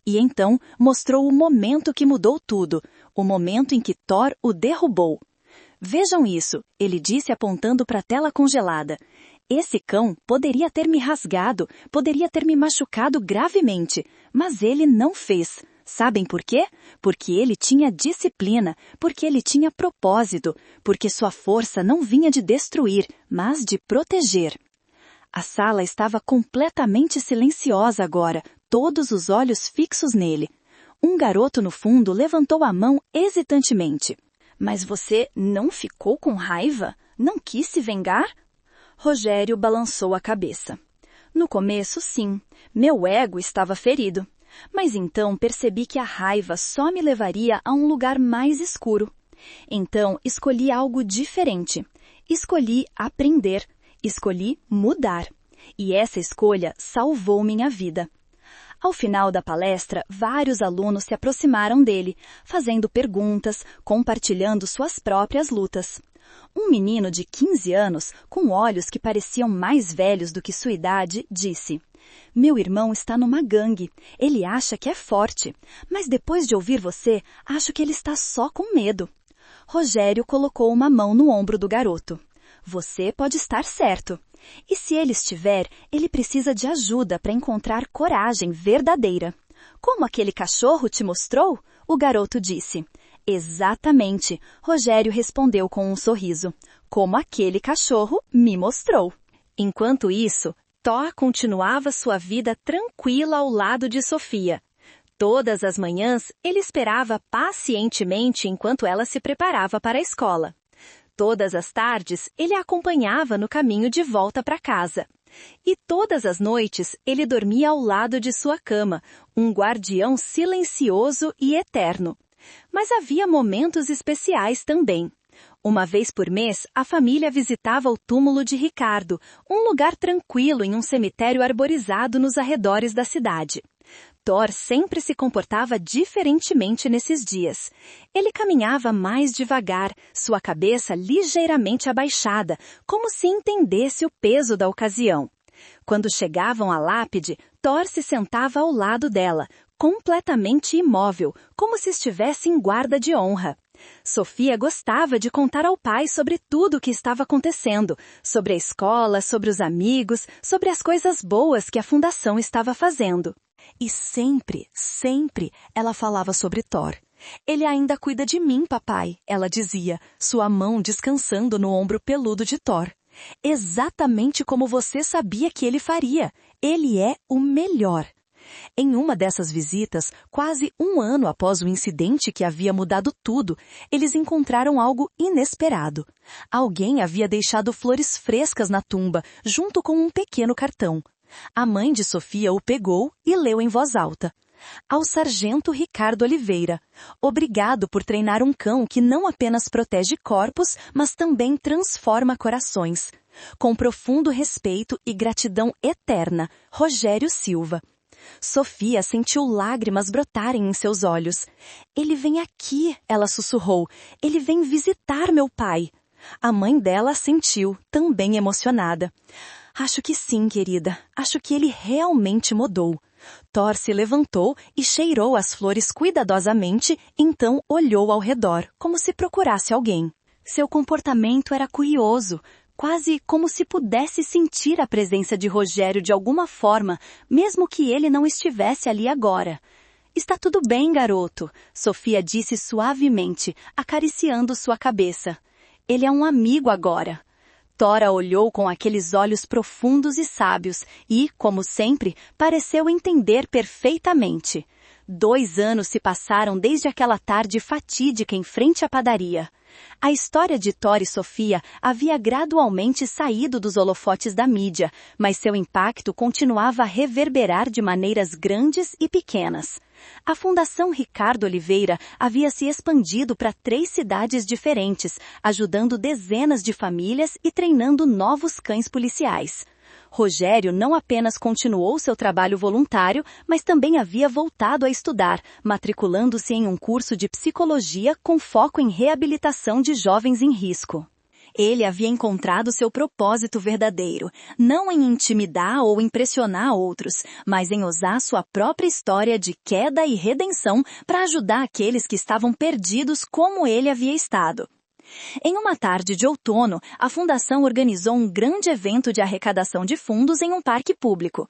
E então mostrou o momento que mudou tudo, o momento em que Thor o derrubou. Vejam isso, ele disse apontando para a tela congelada. Esse cão poderia ter me rasgado, poderia ter me machucado gravemente, mas ele não fez. Sabem por quê? Porque ele tinha disciplina, porque ele tinha propósito, porque sua força não vinha de destruir, mas de proteger. A sala estava completamente silenciosa agora, todos os olhos fixos nele. Um garoto no fundo levantou a mão hesitantemente. Mas você não ficou com raiva? Não quis se vingar? Rogério balançou a cabeça. No começo, sim. Meu ego estava ferido. Mas então percebi que a raiva só me levaria a um lugar mais escuro. Então escolhi algo diferente. Escolhi aprender. Escolhi mudar. E essa escolha salvou minha vida. Ao final da palestra, vários alunos se aproximaram dele, fazendo perguntas, compartilhando suas próprias lutas. Um menino de 15 anos, com olhos que pareciam mais velhos do que sua idade, disse: "Meu irmão está numa gangue. Ele acha que é forte. Mas depois de ouvir você, acho que ele está só com medo." Rogério colocou uma mão no ombro do garoto. "Você pode estar certo. E se ele estiver, ele precisa de ajuda para encontrar coragem verdadeira." "Como aquele cachorro te mostrou?" o garoto disse. "Exatamente", Rogério respondeu com um sorriso. "Como aquele cachorro me mostrou." Enquanto isso, Thor continuava sua vida tranquila ao lado de Sofia. Todas as manhãs, ele esperava pacientemente enquanto ela se preparava para a escola. Todas as tardes, ele a acompanhava no caminho de volta para casa. E todas as noites, ele dormia ao lado de sua cama, um guardião silencioso e eterno. Mas havia momentos especiais também. Uma vez por mês, a família visitava o túmulo de Ricardo, um lugar tranquilo em um cemitério arborizado nos arredores da cidade. Thor sempre se comportava diferentemente nesses dias. Ele caminhava mais devagar, sua cabeça ligeiramente abaixada, como se entendesse o peso da ocasião. Quando chegavam à lápide, Thor se sentava ao lado dela, completamente imóvel, como se estivesse em guarda de honra. Sofia gostava de contar ao pai sobre tudo o que estava acontecendo, sobre a escola, sobre os amigos, sobre as coisas boas que a fundação estava fazendo. E sempre, sempre, ela falava sobre Thor. "Ele ainda cuida de mim, papai", ela dizia, sua mão descansando no ombro peludo de Thor. "Exatamente como você sabia que ele faria. Ele é o melhor." Em uma dessas visitas, quase um ano após o incidente que havia mudado tudo, eles encontraram algo inesperado. Alguém havia deixado flores frescas na tumba, junto com um pequeno cartão. A mãe de Sofia o pegou e leu em voz alta. "Ao sargento Ricardo Oliveira. Obrigado por treinar um cão que não apenas protege corpos, mas também transforma corações. Com profundo respeito e gratidão eterna, Rogério Silva." Sofia sentiu lágrimas brotarem em seus olhos. "Ele vem aqui", ela sussurrou. "Ele vem visitar meu pai." A mãe dela assentiu, também emocionada. "Acho que sim, querida. Acho que ele realmente mudou." Thor se levantou e cheirou as flores cuidadosamente, então olhou ao redor, como se procurasse alguém. Seu comportamento era curioso, quase como se pudesse sentir a presença de Rogério de alguma forma, mesmo que ele não estivesse ali agora. Está tudo bem, garoto, Sofia disse suavemente, acariciando sua cabeça. Ele é um amigo agora. Thor a olhou com aqueles olhos profundos e sábios e, como sempre, pareceu entender perfeitamente. 2 anos se passaram desde aquela tarde fatídica em frente à padaria. A história de Thor e Sofia havia gradualmente saído dos holofotes da mídia, mas seu impacto continuava a reverberar de maneiras grandes e pequenas. A Fundação Ricardo Oliveira havia se expandido para 3 cidades diferentes, ajudando dezenas de famílias e treinando novos cães policiais. Rogério não apenas continuou seu trabalho voluntário, mas também havia voltado a estudar, matriculando-se em um curso de psicologia com foco em reabilitação de jovens em risco. Ele havia encontrado seu propósito verdadeiro, não em intimidar ou impressionar outros, mas em usar sua própria história de queda e redenção para ajudar aqueles que estavam perdidos como ele havia estado. Em uma tarde de outono, a Fundação organizou um grande evento de arrecadação de fundos em um parque público.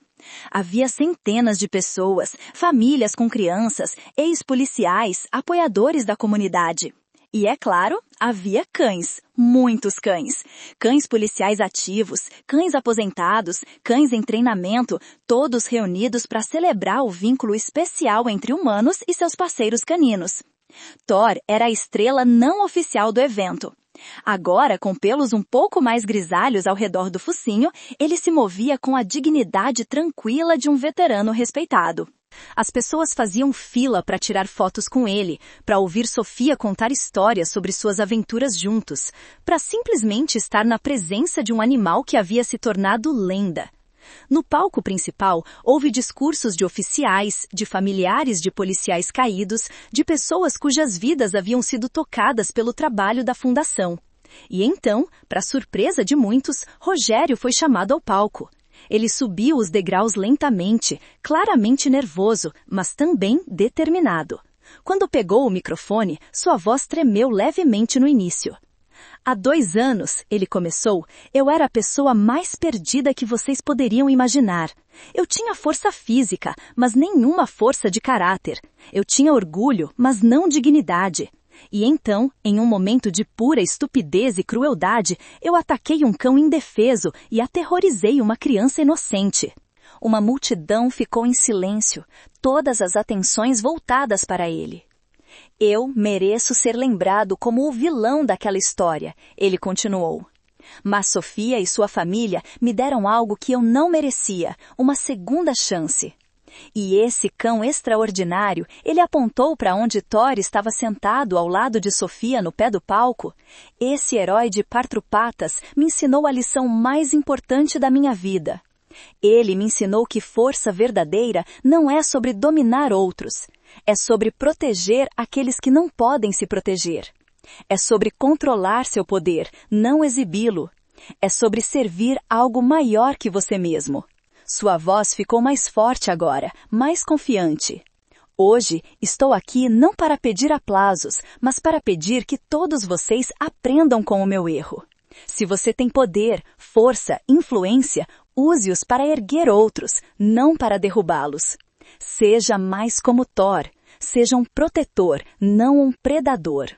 Havia centenas de pessoas, famílias com crianças, ex-policiais, apoiadores da comunidade. E, é claro, havia cães, muitos cães. Cães policiais ativos, cães aposentados, cães em treinamento, todos reunidos para celebrar o vínculo especial entre humanos e seus parceiros caninos. Thor era a estrela não oficial do evento. Agora, com pelos um pouco mais grisalhos ao redor do focinho, ele se movia com a dignidade tranquila de um veterano respeitado. As pessoas faziam fila para tirar fotos com ele, para ouvir Sofia contar histórias sobre suas aventuras juntos, para simplesmente estar na presença de um animal que havia se tornado lenda. No palco principal, houve discursos de oficiais, de familiares de policiais caídos, de pessoas cujas vidas haviam sido tocadas pelo trabalho da fundação. E então, para surpresa de muitos, Rogério foi chamado ao palco. Ele subiu os degraus lentamente, claramente nervoso, mas também determinado. Quando pegou o microfone, sua voz tremeu levemente no início. Há 2 anos, ele começou, eu era a pessoa mais perdida que vocês poderiam imaginar. Eu tinha força física, mas nenhuma força de caráter. Eu tinha orgulho, mas não dignidade. E então, em um momento de pura estupidez e crueldade, eu ataquei um cão indefeso e aterrorizei uma criança inocente. Uma multidão ficou em silêncio, todas as atenções voltadas para ele. Eu mereço ser lembrado como o vilão daquela história, ele continuou. Mas Sofia e sua família me deram algo que eu não merecia, uma segunda chance. E esse cão extraordinário, ele apontou para onde Thor estava sentado ao lado de Sofia no pé do palco. Esse herói de 4 patas me ensinou a lição mais importante da minha vida. Ele me ensinou que força verdadeira não é sobre dominar outros. É sobre proteger aqueles que não podem se proteger. É sobre controlar seu poder, não exibi-lo. É sobre servir algo maior que você mesmo. Sua voz ficou mais forte agora, mais confiante. Hoje, estou aqui não para pedir aplausos, mas para pedir que todos vocês aprendam com o meu erro. Se você tem poder, força, influência, use-os para erguer outros, não para derrubá-los. Seja mais como Thor. Seja um protetor, não um predador.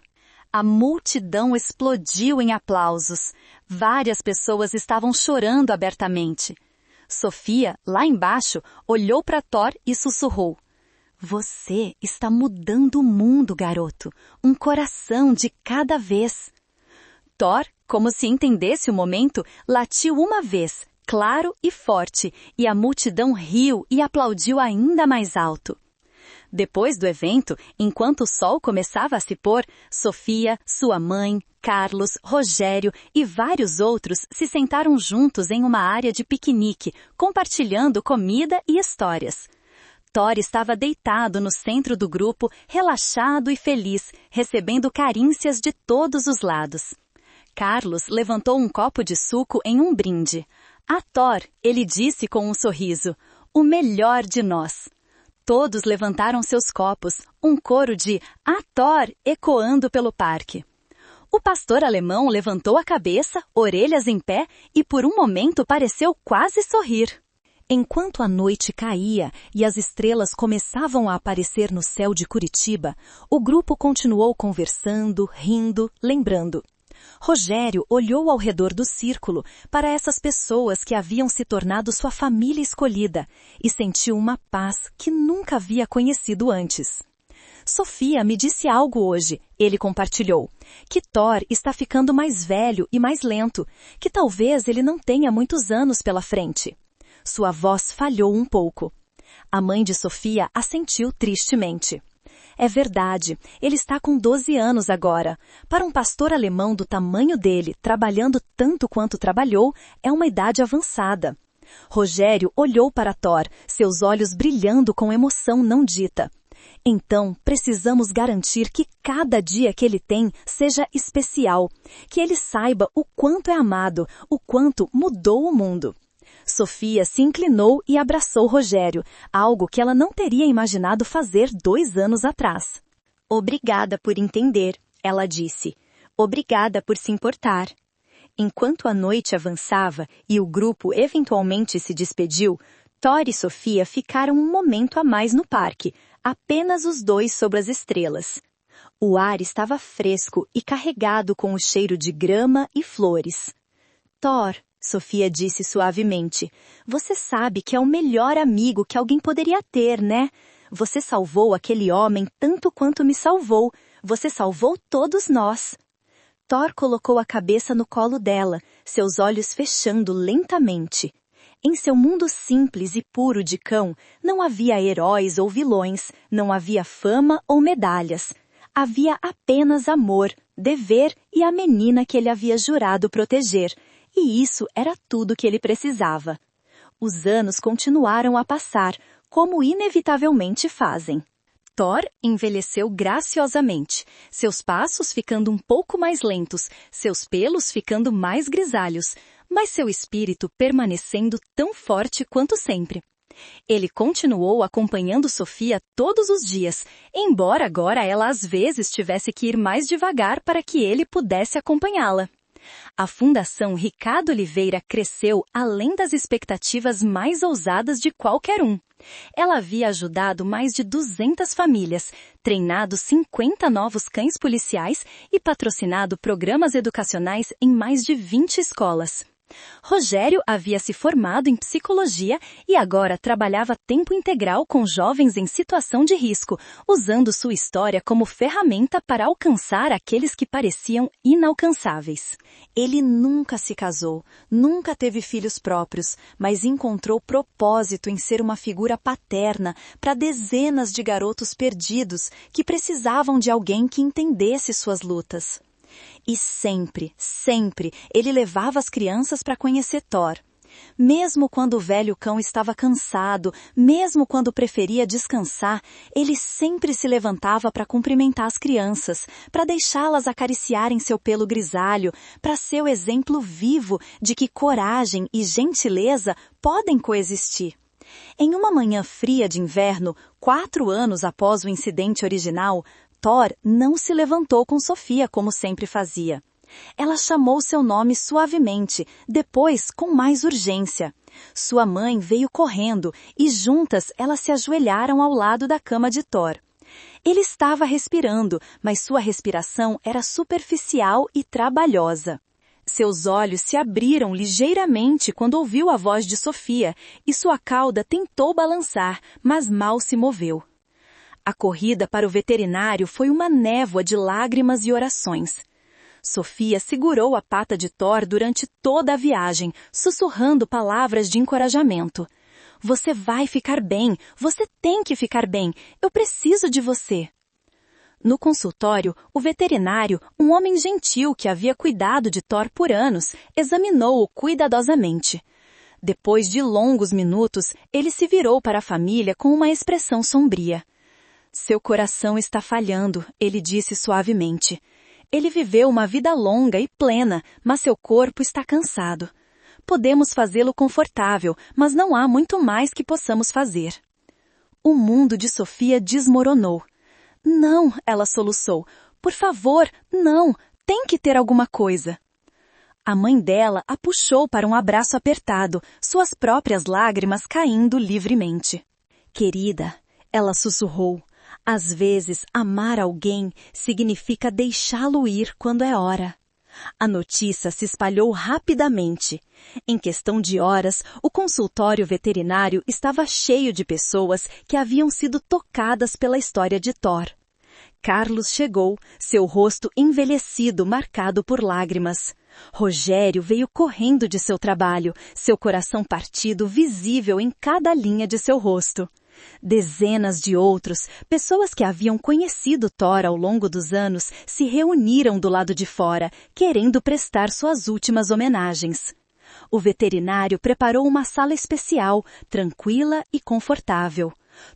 A multidão explodiu em aplausos. Várias pessoas estavam chorando abertamente. Sofia, lá embaixo, olhou para Thor e sussurrou. Você está mudando o mundo, garoto. Um coração de cada vez. Thor, como se entendesse o momento, latiu uma vez, claro e forte, e a multidão riu e aplaudiu ainda mais alto. Depois do evento, enquanto o sol começava a se pôr, Sofia, sua mãe, Carlos, Rogério e vários outros se sentaram juntos em uma área de piquenique, compartilhando comida e histórias. Thor estava deitado no centro do grupo, relaxado e feliz, recebendo carícias de todos os lados. Carlos levantou um copo de suco em um brinde. A Thor, ele disse com um sorriso, o melhor de nós. Todos levantaram seus copos, um coro de "A Thor" ecoando pelo parque. O pastor alemão levantou a cabeça, orelhas em pé, e por um momento pareceu quase sorrir. Enquanto a noite caía e as estrelas começavam a aparecer no céu de Curitiba, o grupo continuou conversando, rindo, lembrando. Rogério olhou ao redor do círculo para essas pessoas que haviam se tornado sua família escolhida e sentiu uma paz que nunca havia conhecido antes. Sofia me disse algo hoje, ele compartilhou, que Thor está ficando mais velho e mais lento, que talvez ele não tenha muitos anos pela frente. Sua voz falhou um pouco. A mãe de Sofia assentiu tristemente. É verdade, ele está com 12 anos agora. Para um pastor alemão do tamanho dele, trabalhando tanto quanto trabalhou, é uma idade avançada. Rogério olhou para Thor, seus olhos brilhando com emoção não dita. Então, precisamos garantir que cada dia que ele tem seja especial, que ele saiba o quanto é amado, o quanto mudou o mundo. Sofia se inclinou e abraçou Rogério, algo que ela não teria imaginado fazer 2 anos atrás. Obrigada por entender, ela disse. Obrigada por se importar. Enquanto a noite avançava e o grupo eventualmente se despediu, Thor e Sofia ficaram um momento a mais no parque, apenas os dois sob as estrelas. O ar estava fresco e carregado com o cheiro de grama e flores. Thor, Sofia disse suavemente, você sabe que é o melhor amigo que alguém poderia ter, né? Você salvou aquele homem tanto quanto me salvou. Você salvou todos nós. Thor colocou a cabeça no colo dela, seus olhos fechando lentamente. Em seu mundo simples e puro de cão, não havia heróis ou vilões, não havia fama ou medalhas. Havia apenas amor, dever e a menina que ele havia jurado proteger. E isso era tudo que ele precisava. Os anos continuaram a passar, como inevitavelmente fazem. Thor envelheceu graciosamente, seus passos ficando um pouco mais lentos, seus pelos ficando mais grisalhos, mas seu espírito permanecendo tão forte quanto sempre. Ele continuou acompanhando Sofia todos os dias, embora agora ela às vezes tivesse que ir mais devagar para que ele pudesse acompanhá-la. A Fundação Ricardo Oliveira cresceu além das expectativas mais ousadas de qualquer um. Ela havia ajudado mais de 200 famílias, treinado 50 novos cães policiais e patrocinado programas educacionais em mais de 20 escolas. Rogério havia se formado em psicologia e agora trabalhava tempo integral com jovens em situação de risco, usando sua história como ferramenta para alcançar aqueles que pareciam inalcançáveis. Ele nunca se casou, nunca teve filhos próprios, mas encontrou propósito em ser uma figura paterna para dezenas de garotos perdidos que precisavam de alguém que entendesse suas lutas. E sempre, sempre, ele levava as crianças para conhecer Thor. Mesmo quando o velho cão estava cansado, mesmo quando preferia descansar, ele sempre se levantava para cumprimentar as crianças, para deixá-las acariciarem seu pelo grisalho, para ser o exemplo vivo de que coragem e gentileza podem coexistir. Em uma manhã fria de inverno, 4 anos após o incidente original, Thor não se levantou com Sofia como sempre fazia. Ela chamou seu nome suavemente, depois com mais urgência. Sua mãe veio correndo e juntas elas se ajoelharam ao lado da cama de Thor. Ele estava respirando, mas sua respiração era superficial e trabalhosa. Seus olhos se abriram ligeiramente quando ouviu a voz de Sofia e sua cauda tentou balançar, mas mal se moveu. A corrida para o veterinário foi uma névoa de lágrimas e orações. Sofia segurou a pata de Thor durante toda a viagem, sussurrando palavras de encorajamento. Você vai ficar bem, você tem que ficar bem, eu preciso de você. No consultório, o veterinário, um homem gentil que havia cuidado de Thor por anos, examinou-o cuidadosamente. Depois de longos minutos, ele se virou para a família com uma expressão sombria. Seu coração está falhando, ele disse suavemente. Ele viveu uma vida longa e plena, mas seu corpo está cansado. Podemos fazê-lo confortável, mas não há muito mais que possamos fazer. O mundo de Sofia desmoronou. Não, ela soluçou. Por favor, não, tem que ter alguma coisa. A mãe dela a puxou para um abraço apertado, suas próprias lágrimas caindo livremente. Querida, ela sussurrou, às vezes amar alguém significa deixá-lo ir quando é hora. A notícia se espalhou rapidamente. Em questão de horas, o consultório veterinário estava cheio de pessoas que haviam sido tocadas pela história de Thor. Carlos chegou, seu rosto envelhecido marcado por lágrimas. Rogério veio correndo de seu trabalho, seu coração partido visível em cada linha de seu rosto. Dezenas de outros, pessoas que haviam conhecido Thor ao longo dos anos, se reuniram do lado de fora, querendo prestar suas últimas homenagens. O veterinário preparou uma sala especial, tranquila e confortável.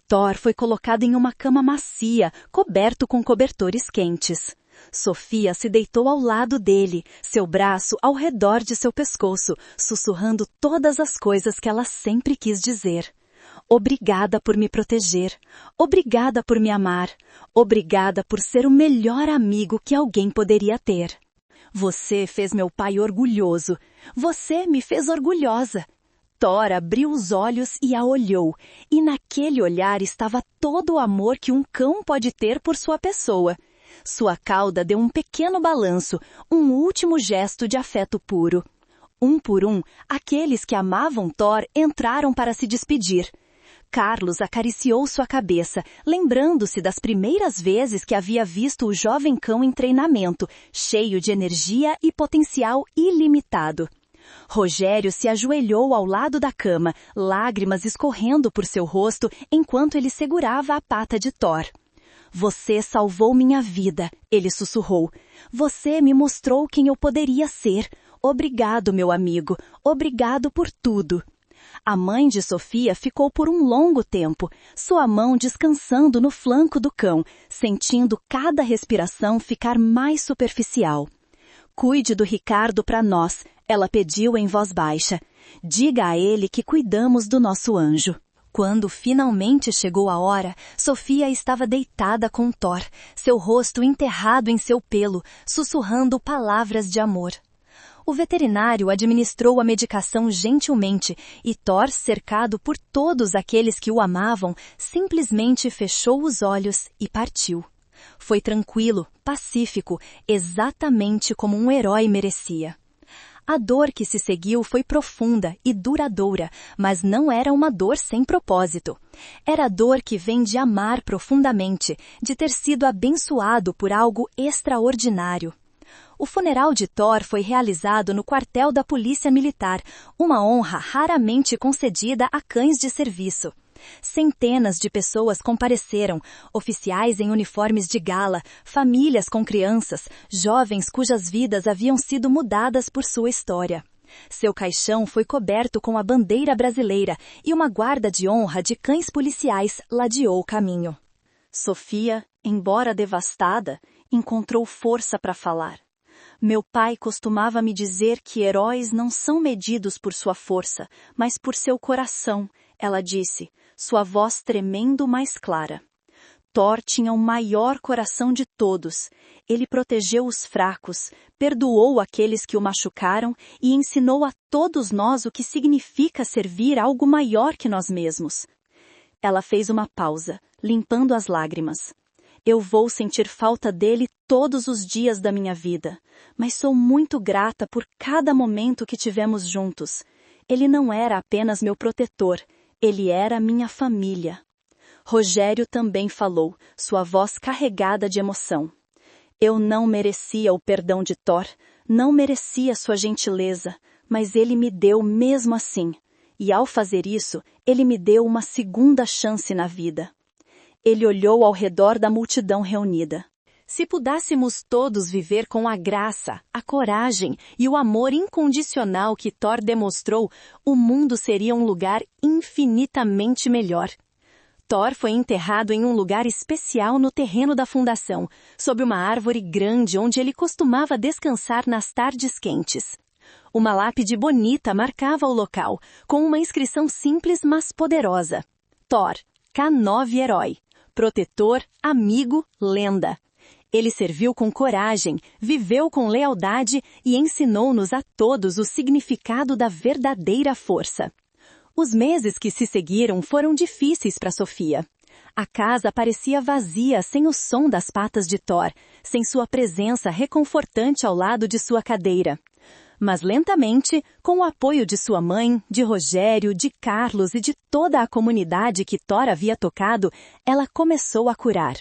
Thor foi colocado em uma cama macia, coberto com cobertores quentes. Sofia se deitou ao lado dele, seu braço ao redor de seu pescoço, sussurrando todas as coisas que ela sempre quis dizer. Obrigada por me proteger. Obrigada por me amar. Obrigada por ser o melhor amigo que alguém poderia ter. Você fez meu pai orgulhoso. Você me fez orgulhosa. Thor abriu os olhos e a olhou, e naquele olhar estava todo o amor que um cão pode ter por sua pessoa. Sua cauda deu um pequeno balanço, um último gesto de afeto puro. Um por um, aqueles que amavam Thor entraram para se despedir. Carlos acariciou sua cabeça, lembrando-se das primeiras vezes que havia visto o jovem cão em treinamento, cheio de energia e potencial ilimitado. Rogério se ajoelhou ao lado da cama, lágrimas escorrendo por seu rosto enquanto ele segurava a pata de Thor. Você salvou minha vida, ele sussurrou. Você me mostrou quem eu poderia ser. Obrigado, meu amigo. Obrigado por tudo. A mãe de Sofia ficou por um longo tempo, sua mão descansando no flanco do cão, sentindo cada respiração ficar mais superficial. Cuide do Ricardo para nós, ela pediu em voz baixa. Diga a ele que cuidamos do nosso anjo. Quando finalmente chegou a hora, Sofia estava deitada com Thor, seu rosto enterrado em seu pelo, sussurrando palavras de amor. O veterinário administrou a medicação gentilmente e Thor, cercado por todos aqueles que o amavam, simplesmente fechou os olhos e partiu. Foi tranquilo, pacífico, exatamente como um herói merecia. A dor que se seguiu foi profunda e duradoura, mas não era uma dor sem propósito. Era a dor que vem de amar profundamente, de ter sido abençoado por algo extraordinário. O funeral de Thor foi realizado no quartel da Polícia Militar, uma honra raramente concedida a cães de serviço. Centenas de pessoas compareceram, oficiais em uniformes de gala, famílias com crianças, jovens cujas vidas haviam sido mudadas por sua história. Seu caixão foi coberto com a bandeira brasileira e uma guarda de honra de cães policiais ladeou o caminho. Sofia, embora devastada, encontrou força para falar. Meu pai costumava me dizer que heróis não são medidos por sua força, mas por seu coração, ela disse, sua voz tremendo mais clara. Thor tinha o maior coração de todos. Ele protegeu os fracos, perdoou aqueles que o machucaram e ensinou a todos nós o que significa servir algo maior que nós mesmos. Ela fez uma pausa, limpando as lágrimas. Eu vou sentir falta dele todos os dias da minha vida, mas sou muito grata por cada momento que tivemos juntos. Ele não era apenas meu protetor, ele era minha família. Rogério também falou, sua voz carregada de emoção. Eu não merecia o perdão de Thor, não merecia sua gentileza, mas ele me deu mesmo assim. E ao fazer isso, ele me deu uma segunda chance na vida. Ele olhou ao redor da multidão reunida. Se pudéssemos todos viver com a graça, a coragem e o amor incondicional que Thor demonstrou, o mundo seria um lugar infinitamente melhor. Thor foi enterrado em um lugar especial no terreno da fundação, sob uma árvore grande onde ele costumava descansar nas tardes quentes. Uma lápide bonita marcava o local, com uma inscrição simples mas poderosa. Thor, K9 herói. Protetor, amigo, lenda. Ele serviu com coragem, viveu com lealdade e ensinou-nos a todos o significado da verdadeira força. Os meses que se seguiram foram difíceis para Sofia. A casa parecia vazia sem o som das patas de Thor, sem sua presença reconfortante ao lado de sua cadeira. Mas lentamente, com o apoio de sua mãe, de Rogério, de Carlos e de toda a comunidade que Thor havia tocado, ela começou a curar.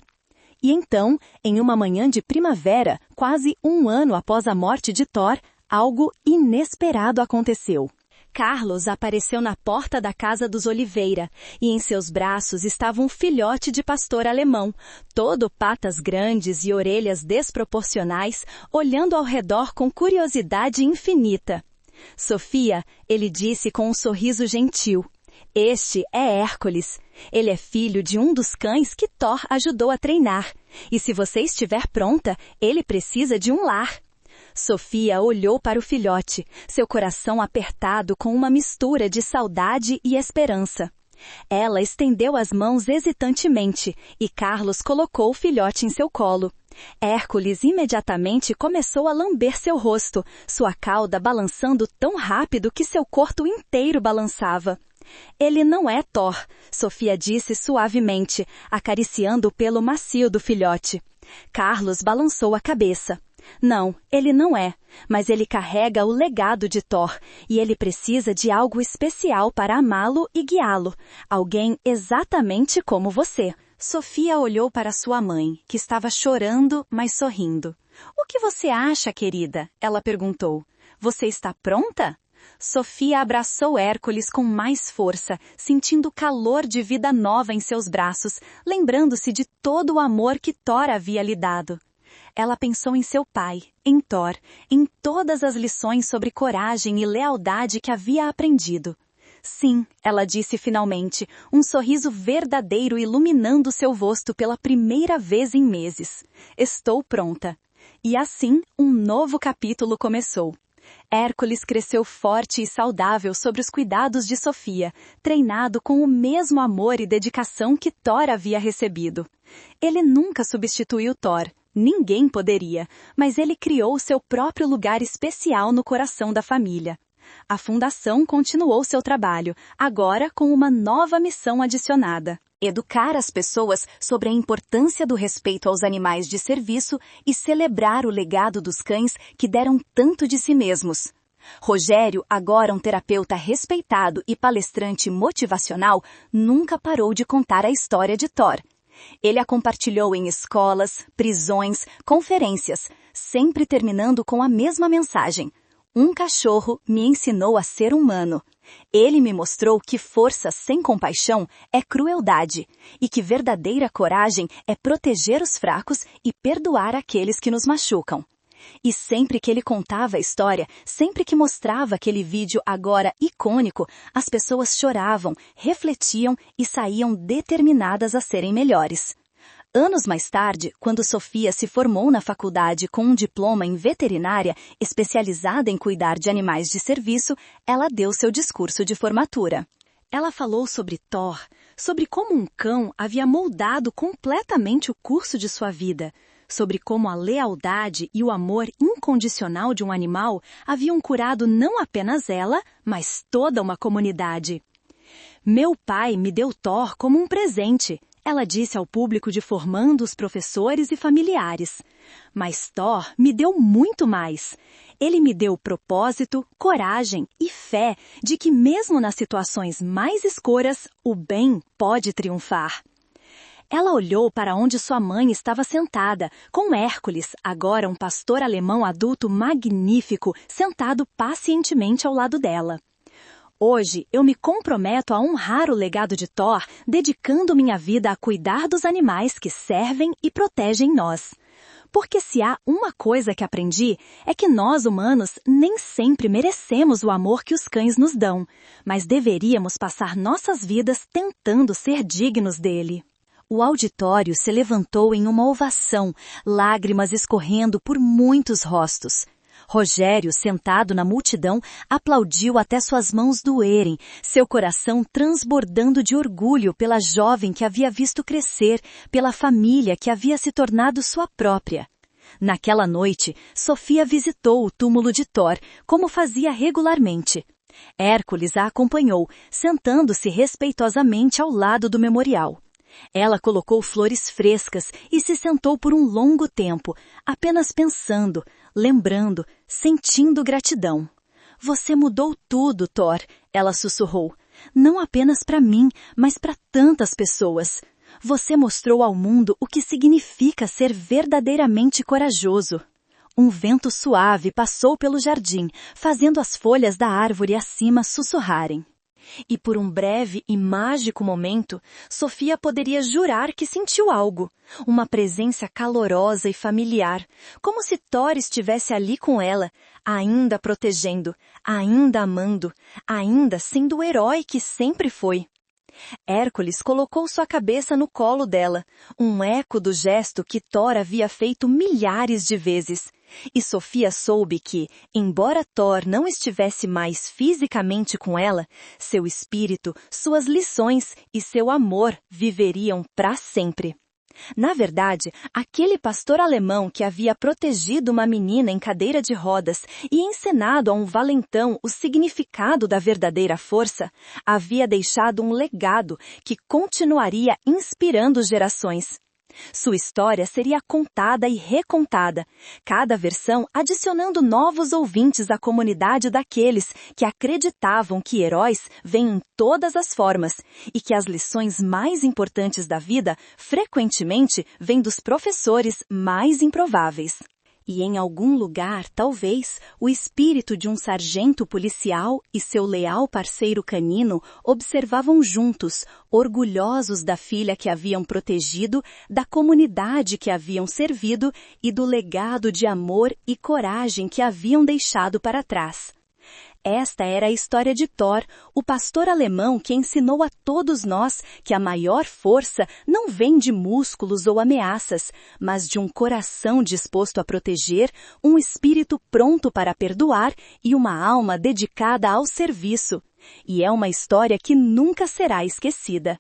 E então, em uma manhã de primavera, quase um ano após a morte de Thor, algo inesperado aconteceu. Carlos apareceu na porta da casa dos Oliveira, e em seus braços estava um filhote de pastor alemão, todo patas grandes e orelhas desproporcionais, olhando ao redor com curiosidade infinita. Sofia, ele disse com um sorriso gentil. Este é Hércules. Ele é filho de um dos cães que Thor ajudou a treinar. E se você estiver pronta, ele precisa de um lar. Sofia olhou para o filhote, seu coração apertado com uma mistura de saudade e esperança. Ela estendeu as mãos hesitantemente e Carlos colocou o filhote em seu colo. Hércules imediatamente começou a lamber seu rosto, sua cauda balançando tão rápido que seu corpo inteiro balançava. Ele não é Thor, Sofia disse suavemente, acariciando o pelo macio do filhote. Carlos balançou a cabeça. Não, ele não é, mas ele carrega o legado de Thor, e ele precisa de algo especial para amá-lo e guiá-lo, alguém exatamente como você. Sofia olhou para sua mãe, que estava chorando, mas sorrindo. O que você acha, querida? Ela perguntou. Você está pronta? Sofia abraçou Hércules com mais força, sentindo o calor de vida nova em seus braços, lembrando-se de todo o amor que Thor havia lhe dado. Ela pensou em seu pai, em Thor, em todas as lições sobre coragem e lealdade que havia aprendido. Sim, ela disse finalmente, um sorriso verdadeiro iluminando seu rosto pela primeira vez em meses. Estou pronta. E assim, um novo capítulo começou. Hércules cresceu forte e saudável sob os cuidados de Sofia, treinado com o mesmo amor e dedicação que Thor havia recebido. Ele nunca substituiu Thor. Ninguém poderia, mas ele criou seu próprio lugar especial no coração da família. A fundação continuou seu trabalho, agora com uma nova missão adicionada: educar as pessoas sobre a importância do respeito aos animais de serviço e celebrar o legado dos cães que deram tanto de si mesmos. Rogério, agora um terapeuta respeitado e palestrante motivacional, nunca parou de contar a história de Thor. Ele a compartilhou em escolas, prisões, conferências, sempre terminando com a mesma mensagem: um cachorro me ensinou a ser humano. Ele me mostrou que força sem compaixão é crueldade, e que verdadeira coragem é proteger os fracos e perdoar aqueles que nos machucam. E sempre que ele contava a história, sempre que mostrava aquele vídeo agora icônico, as pessoas choravam, refletiam e saíam determinadas a serem melhores. Anos mais tarde, quando Sofia se formou na faculdade com um diploma em veterinária, especializada em cuidar de animais de serviço, ela deu seu discurso de formatura. Ela falou sobre Thor, sobre como um cão havia moldado completamente o curso de sua vida, sobre como a lealdade e o amor incondicional de um animal haviam curado não apenas ela, mas toda uma comunidade. Meu pai me deu Thor como um presente, ela disse ao público de formandos, professores e familiares. Mas Thor me deu muito mais. Ele me deu propósito, coragem e fé de que mesmo nas situações mais escuras, o bem pode triunfar. Ela olhou para onde sua mãe estava sentada, com Hércules, agora um pastor alemão adulto magnífico, sentado pacientemente ao lado dela. Hoje, eu me comprometo a honrar o legado de Thor, dedicando minha vida a cuidar dos animais que servem e protegem nós. Porque se há uma coisa que aprendi, é que nós, humanos, nem sempre merecemos o amor que os cães nos dão, mas deveríamos passar nossas vidas tentando ser dignos dele. O auditório se levantou em uma ovação, lágrimas escorrendo por muitos rostos. Rogério, sentado na multidão, aplaudiu até suas mãos doerem, seu coração transbordando de orgulho pela jovem que havia visto crescer, pela família que havia se tornado sua própria. Naquela noite, Sofia visitou o túmulo de Thor, como fazia regularmente. Hércules a acompanhou, sentando-se respeitosamente ao lado do memorial. Ela colocou flores frescas e se sentou por um longo tempo, apenas pensando, lembrando, sentindo gratidão. Você mudou tudo, Thor, ela sussurrou. Não apenas para mim, mas para tantas pessoas. Você mostrou ao mundo o que significa ser verdadeiramente corajoso. Um vento suave passou pelo jardim, fazendo as folhas da árvore acima sussurrarem. E por um breve e mágico momento, Sofia poderia jurar que sentiu algo. Uma presença calorosa e familiar, como se Thor estivesse ali com ela, ainda protegendo, ainda amando, ainda sendo o herói que sempre foi. Hércules colocou sua cabeça no colo dela, um eco do gesto que Thor havia feito milhares de vezes. E Sofia soube que, embora Thor não estivesse mais fisicamente com ela, seu espírito, suas lições e seu amor viveriam para sempre. Na verdade, aquele pastor alemão que havia protegido uma menina em cadeira de rodas e ensinado a um valentão o significado da verdadeira força, havia deixado um legado que continuaria inspirando gerações. Sua história seria contada e recontada, cada versão adicionando novos ouvintes à comunidade daqueles que acreditavam que heróis vêm em todas as formas e que as lições mais importantes da vida frequentemente vêm dos professores mais improváveis. E em algum lugar, talvez, o espírito de um sargento policial e seu leal parceiro canino observavam juntos, orgulhosos da filha que haviam protegido, da comunidade que haviam servido e do legado de amor e coragem que haviam deixado para trás. Esta era a história de Thor, o pastor alemão que ensinou a todos nós que a maior força não vem de músculos ou ameaças, mas de um coração disposto a proteger, um espírito pronto para perdoar e uma alma dedicada ao serviço. E é uma história que nunca será esquecida.